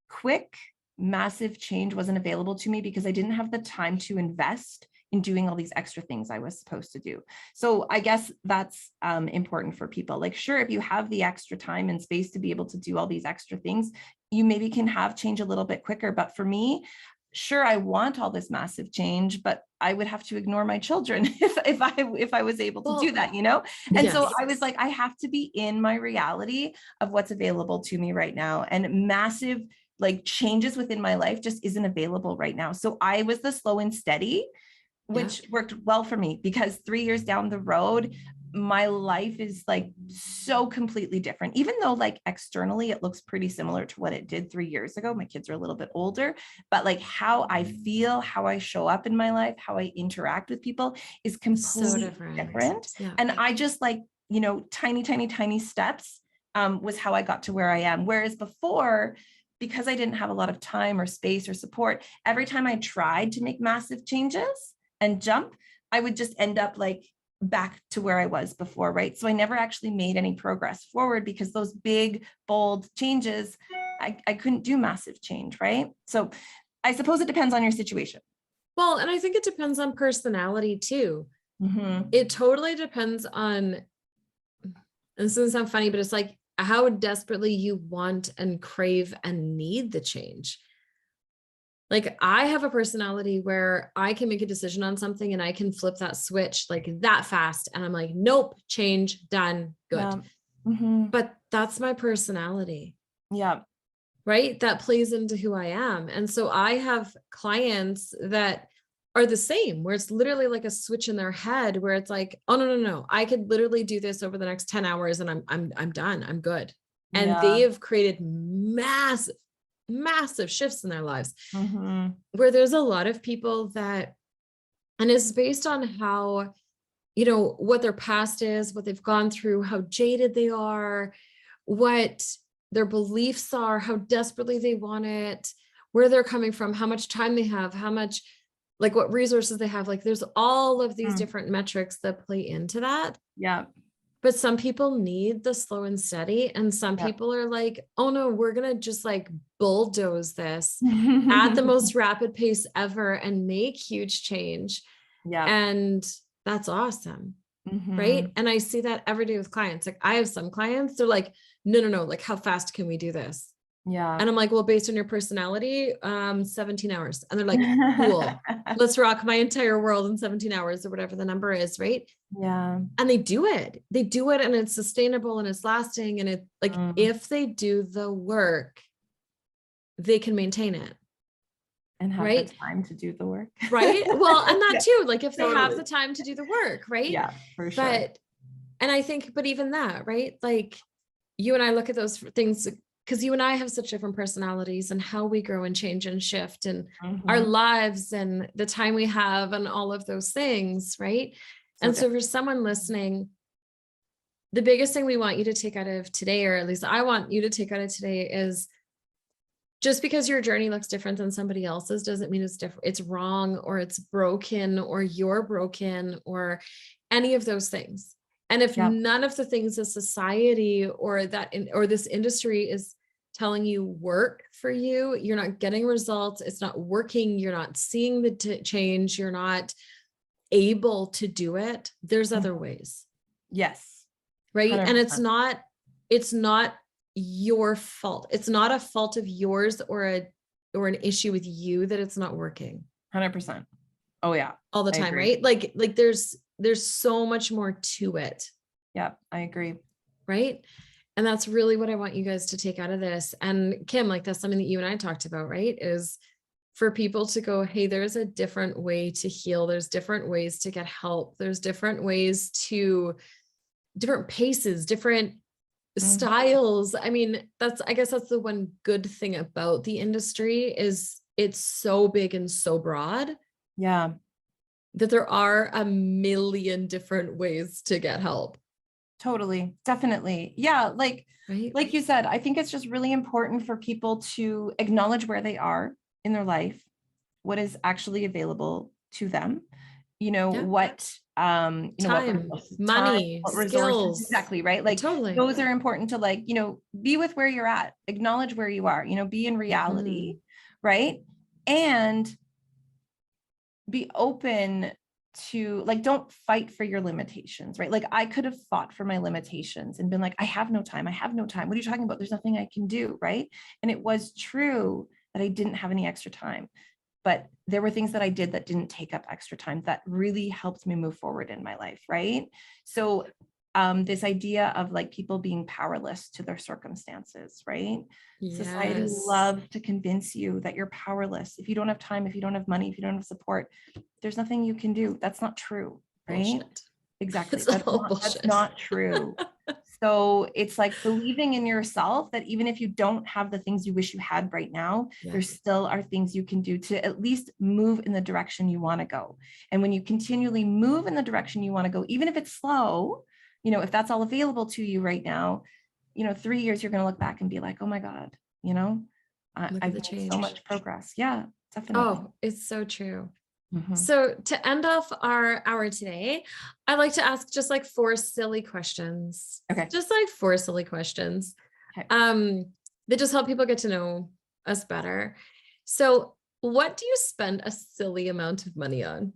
quick, massive change wasn't available to me because I didn't have the time to invest in doing all these extra things I was supposed to do. So I guess that's important for people. Like, sure, if you have the extra time and space to be able to do all these extra things, you maybe can have change a little bit quicker. But for me, sure, I want all this massive change, but I would have to ignore my children if I was able to do Well, that, And so yes. I was like, I have to be in my reality of what's available to me right now. And massive like changes within my life just isn't available right now. So I was the slow and steady, which worked well for me, because 3 years down the road, my life is like so completely different. Even though like externally it looks pretty similar to what it did 3 years ago. My kids are a little bit older, but like how I feel, how I show up in my life, how I interact with people is So completely different. different. Yeah. And I just like, tiny steps was how I got to where I am. Whereas before, because I didn't have a lot of time or space or support, every time I tried to make massive changes and jump, I would just end up like back to where I was before, right? So I never actually made any progress forward because those big, bold changes, I couldn't do massive change, right? So I suppose it depends on your situation. Well, and I think it depends on personality too. Mm-hmm. It totally depends on, and this doesn't sound funny, but it's like how desperately you want and crave and need the change. Like I have a personality where I can make a decision on something and I can flip that switch like that fast. And I'm like, nope, change, done, good. Yeah. Mm-hmm. But that's my personality. Yeah. Right? That plays into who I am. And so I have clients that are the same, where it's literally like a switch in their head where it's like, oh no, I could literally do this over the next 10 hours and I'm done. I'm good. and Yeah. they have created massive, massive shifts in their lives, Mhm. where there's a lot of people that, and it's based on how, you know, what their past is, what they've gone through, how jaded they are, what their beliefs are, how desperately they want it, where they're coming from, how much time they have, how much, like what resources they have. Like there's all of these Mm. different metrics that play into that. Yeah. But some people need the slow and steady. And some Yeah. people are like, oh no, we're going to just like bulldoze this at the most rapid pace ever and make huge change. Yeah. And that's awesome. Right. And I see that every day with clients. Like I have some clients, they're like, no, like how fast can we do this? Yeah. And I'm like, well, based on your personality, 17 hours. And they're like, cool, let's rock my entire world in 17 hours or whatever the number is. Right. Yeah. And they do it and it's sustainable and it's lasting. And it like, if they do the work, they can maintain it. And have Right. the time to do the work. Right. Well, and that Yeah, too, like if they totally. have the time to do the work, right. Yeah, for sure. But, and I think, but even that, right. Like you and I look at those things because you and I have such different personalities and how we grow and change and shift and our lives and the time we have and all of those things. Right. And so for someone listening, the biggest thing we want you to take out of today, or at least I want you to take out of today, is just because your journey looks different than somebody else's doesn't mean it's different, it's wrong, or it's broken, or you're broken, or any of those things. And if none of the things that society or that or this industry is telling you work for you, you're not getting results, it's not working, you're not seeing the change, you're not able to do it, there's other ways. Yes. Right. 100%. And it's not your fault. It's not a fault of yours or an issue with you that it's not working. 100%. Oh yeah. All the time, right? Like there's so much more to it. Yeah, I agree. Right. And that's really what I want you guys to take out of this. And Kim, like that's something that you and I talked about, right? Is for people to go, hey, there's a different way to heal. There's different ways to get help. There's different ways to different paces, different styles. I mean, I guess that's the one good thing about the industry is it's so big and so broad. Yeah. That there are a million different ways to get help. Totally. Definitely. Yeah. Like you said, I think it's just really important for people to acknowledge where they are in their life, what is actually available to them, what, time, what money, what resources, skills. exactly. Right. Like totally. Those are important to be with where you're at, acknowledge where you are, be in reality. Right. And be open to don't fight for your limitations, right? Like I could have fought for my limitations and been like, I have no time. What are you talking about? There's nothing I can do. Right. And it was true that I didn't have any extra time, but there were things that I did that didn't take up extra time that really helped me move forward in my life. Right. So this idea of people being powerless to their circumstances, right? Yes. Society loves to convince you that you're powerless. If you don't have time, if you don't have money, if you don't have support, there's nothing you can do. That's not true, right? Bullshit. Exactly. That's not true. So it's believing in yourself that even if you don't have the things you wish you had right now, there still are things you can do to at least move in the direction you want to go. And when you continually move in the direction you want to go, even if it's slow, if that's all available to you right now, 3 years, you're going to look back and be like, oh my God, I've made so much progress. Yeah, definitely. Oh, it's so true. So to end off our hour today, I'd like to ask just 4 silly questions. Okay. Just 4 silly questions. Okay. That just help people get to know us better. So what do you spend a silly amount of money on?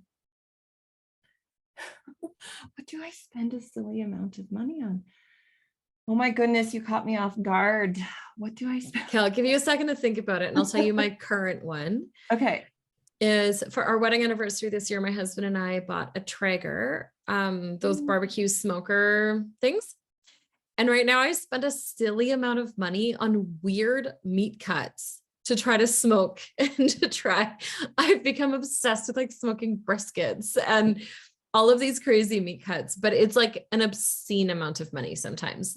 What do I spend a silly amount of money on? Oh my goodness, you caught me off guard. What do I spend? Okay, I'll give you a second to think about it and I'll tell you my current one. Okay. Is for our wedding anniversary this year, my husband and I bought a Traeger, those barbecue smoker things. And right now I spend a silly amount of money on weird meat cuts to try to smoke and to try. I've become obsessed with smoking briskets and all of these crazy meat cuts, but it's an obscene amount of money sometimes.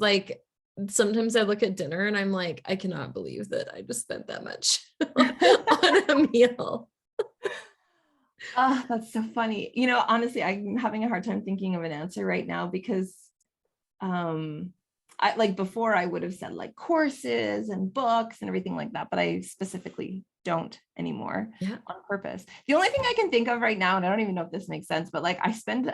sometimes I look at dinner and I'm like, I cannot believe that I just spent that much on a meal. Oh, that's so funny. You know, honestly, I'm having a hard time thinking of an answer right now because I like before I would have said like courses and books and everything like that, but I specifically don't anymore Yeah. on purpose. The only thing I can think of right now, and I don't even know if this makes sense, but like I spend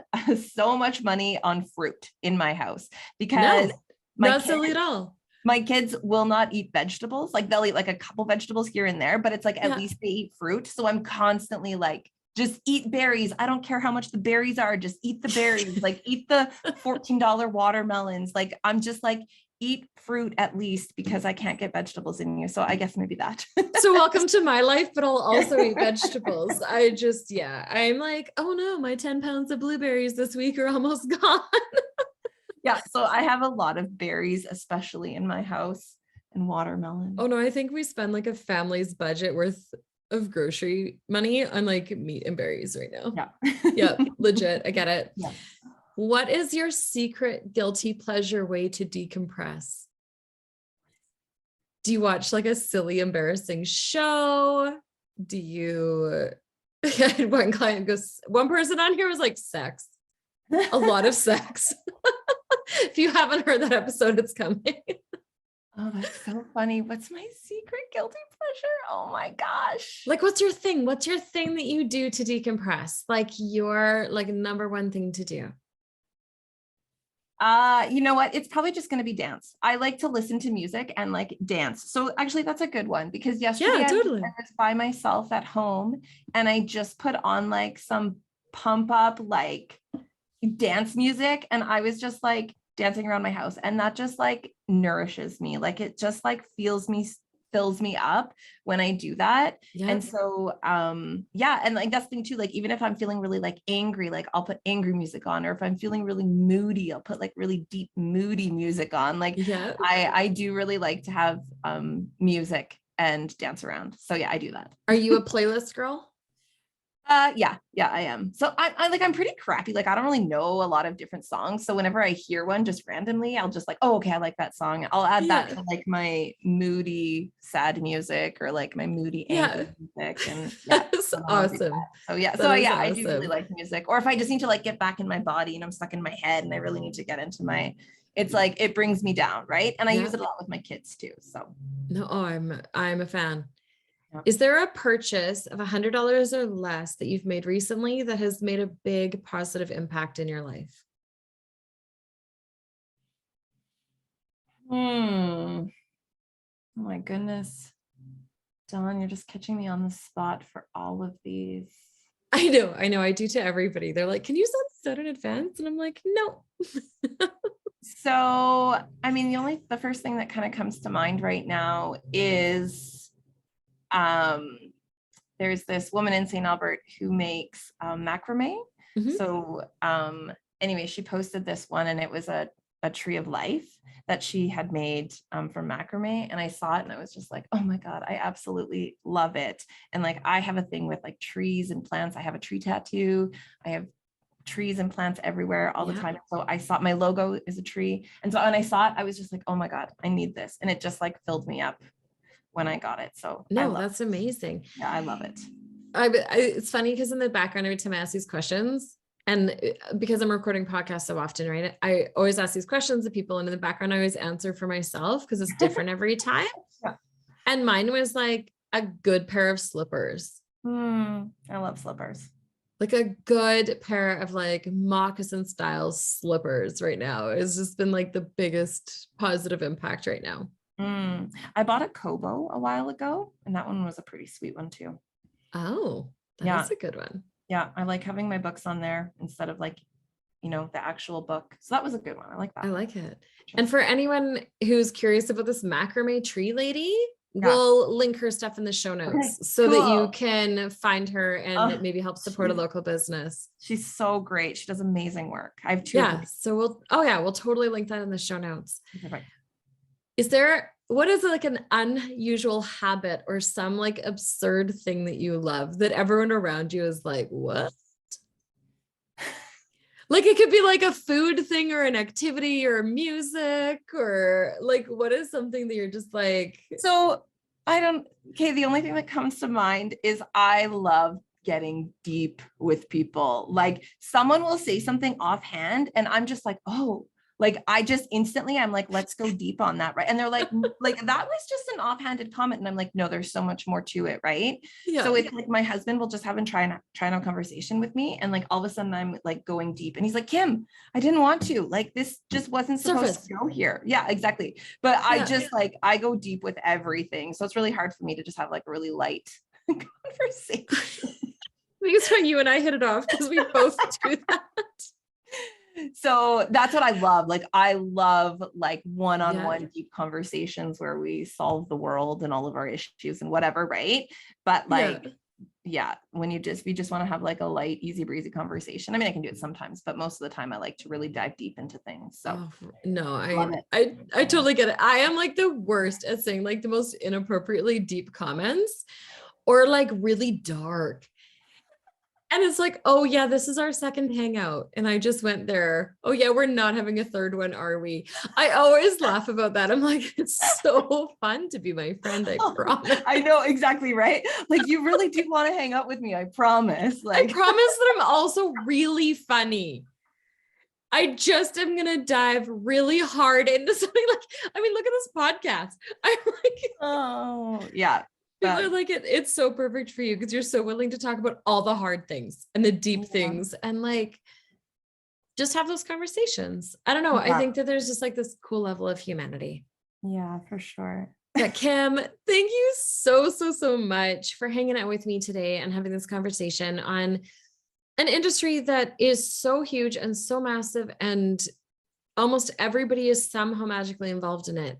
so much money on fruit in my house because No, my not kids silly at all. my kids will not eat vegetables. Like they'll eat like a couple vegetables here and there, but it's like at Yeah. least they eat fruit. So I'm constantly like, just eat berries. I don't care how much the berries are. Just eat the berries. Like eat the $14 watermelons. Like I'm just like, eat fruit at least because I can't get vegetables in you. So I guess maybe that. So welcome to my life, but I'll also eat vegetables. Yeah, I'm like, oh no, my 10 pounds of blueberries this week are almost gone. Yeah. So I have a lot of berries, especially in my house, and watermelon. Oh no, I think we spend like a family's budget worth of grocery money on like meat and berries right now. Yeah. Yep, legit. I get it. Yeah. What is your secret guilty pleasure way to decompress? Do you watch like a silly, embarrassing show? Do you, I had one client goes, one person on here was like sex, a lot of sex. If you haven't heard that episode, it's coming. Oh, that's so funny. What's my secret guilty pleasure? Oh my gosh. Like, what's your thing? What's your thing that you do to decompress? Like your like number one thing to do? You know what? It's probably just going to be dance. I like to listen to music and like dance. So actually that's a good one because yesterday Yeah, totally. I was by myself at home and I just put on like some pump up like dance music and I was just like dancing around my house and that just like nourishes me. Like it just like fills me up when I do that. Yeah. And so yeah, and like that's the thing too, like even if I'm feeling really like angry, like I'll put angry music on, or if I'm feeling really moody, I'll put like really deep moody music on. Like Yeah. I do really like to have music and dance around. So yeah, I do that. Are you a playlist girl? Yeah, I am. So I like I'm pretty crappy. Like I don't really know a lot of different songs. So whenever I hear one just randomly, I'll just like, oh, okay, I like that song. I'll add that Yeah. to like my moody sad music or like my moody Yeah. angry music. And yeah, That's and I'll do awesome. that. So yeah, That is I do really awesome. like music. Or if I just need to like get back in my body and I'm stuck in my head and I really need to get into my, it's like it brings me down, right? And I Yeah. use it a lot with my kids too. So No, oh, I'm a fan. yeah. Is there a purchase of $100 or less that you've made recently that has made a big positive impact in your life? Oh my goodness. Dawn, you're just catching me on the spot for all of these. I know, I do to everybody. They're like, can you send this out in advance? And I'm like, no. So, I mean, the first thing that kind of comes to mind right now is there's this woman in St. Albert who makes macrame. Mhm. So anyway, she posted this one and it was a tree of life that she had made from macrame. And I saw it and I was just like, oh my God, I absolutely love it. And like, I have a thing with like trees and plants. I have a tree tattoo. I have trees and plants everywhere all the Yeah. time. So I saw my logo is a tree. And so when I saw it, I was just like, oh my God, I need this. And it just like filled me up when I got it. So No, that's amazing. yeah, I love it. It's funny because in the background, every time I ask these questions, and because I'm recording podcasts so often, right? I always ask these questions of people, and in the background, I always answer for myself because it's different every time. Yeah. And mine was like a good pair of slippers. I love slippers. Like a good pair of like moccasin style slippers right now. It's just been like the biggest positive impact right now. I bought a Kobo a while ago, and that one was a pretty sweet one too. Oh, Yeah. that's a good one. Yeah, I like having my books on there instead of like, the actual book. So that was a good one. I like that. I like it. And for anyone who's curious about this macrame tree lady, Yeah. we'll link her stuff in the show notes Okay, so that you cool. can find her and maybe help support a local business. She's so great. She does amazing work. I have two. Yeah. So we'll totally link that in the show notes. Perfect. What is like an unusual habit or some like absurd thing that you love that everyone around you is like, what? Like it could be like a food thing or an activity or music or like, what is something that you're just like, So the only thing that comes to mind is I love getting deep with people. Like someone will say something offhand and I'm just like, oh, like I just instantly, I'm like, let's go deep on that. Right. And they're like that was just an offhanded comment. And I'm like, no, there's so much more to it. Right. yeah, So it's like my husband will just have him try a conversation with me. And like all of a sudden I'm like going deep and he's like, Kim, I didn't want to, like, this just wasn't supposed surface. to go here. Yeah, exactly. But I Yeah. just like, I go deep with everything. So it's really hard for me to just have like a really light conversation. I think it's when you and I hit it off because we both do that. So that's what I love. Like I love like one-on-one Yeah. deep conversations where we solve the world and all of our issues and whatever, right? But like, yeah, when we just want to have like a light, easy breezy conversation. I mean, I can do it sometimes, but most of the time I like to really dive deep into things. So Oh, no, love it. I totally get it. I am like the worst at saying like the most inappropriately deep comments or like really dark. And it's like, oh yeah, this is our second hangout. And I just went there. Oh yeah, we're not having a third one, are we? I always laugh about that. I'm like, it's so fun to be my friend. I promise. I know exactly, right? Like you really do want to hang out with me. I promise. Like I promise that I'm also really funny. I just am gonna dive really hard into something like, I mean, look at this podcast. I'm like, oh yeah. people are like, it's so perfect for you because you're so willing to talk about all the hard things and the deep things and like just have those conversations. I don't know. Yeah. I think that there's just like this cool level of humanity. Yeah, for sure. Yeah, Kim, thank you so much for hanging out with me today and having this conversation on an industry that is so huge and so massive and almost everybody is somehow magically involved in it.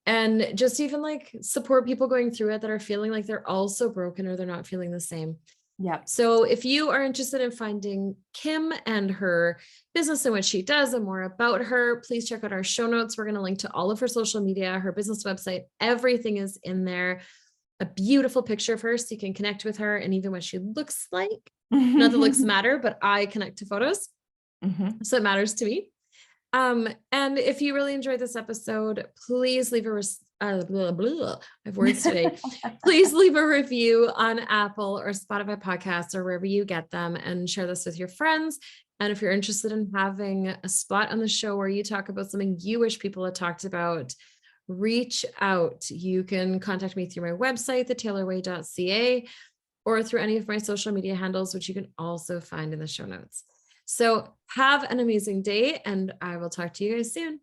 And just even like support people going through it that are feeling like they're also broken or they're not feeling the same. Yeah. So if you are interested in finding Kim and her business and what she does and more about her, please check out our show notes. We're going to link to all of her social media, her business website, everything is in there. A beautiful picture of her so you can connect with her and even what she looks like. Not that looks matter, but I connect to photos. So it matters to me. And if you really enjoyed this episode, please leave I have words today. Please leave a review on Apple or Spotify podcasts or wherever you get them and share this with your friends. And if you're interested in having a spot on the show where you talk about something you wish people had talked about, reach out. You can contact me through my website, thetaylorway.ca, or through any of my social media handles, which you can also find in the show notes. So have an amazing day, and I will talk to you guys soon.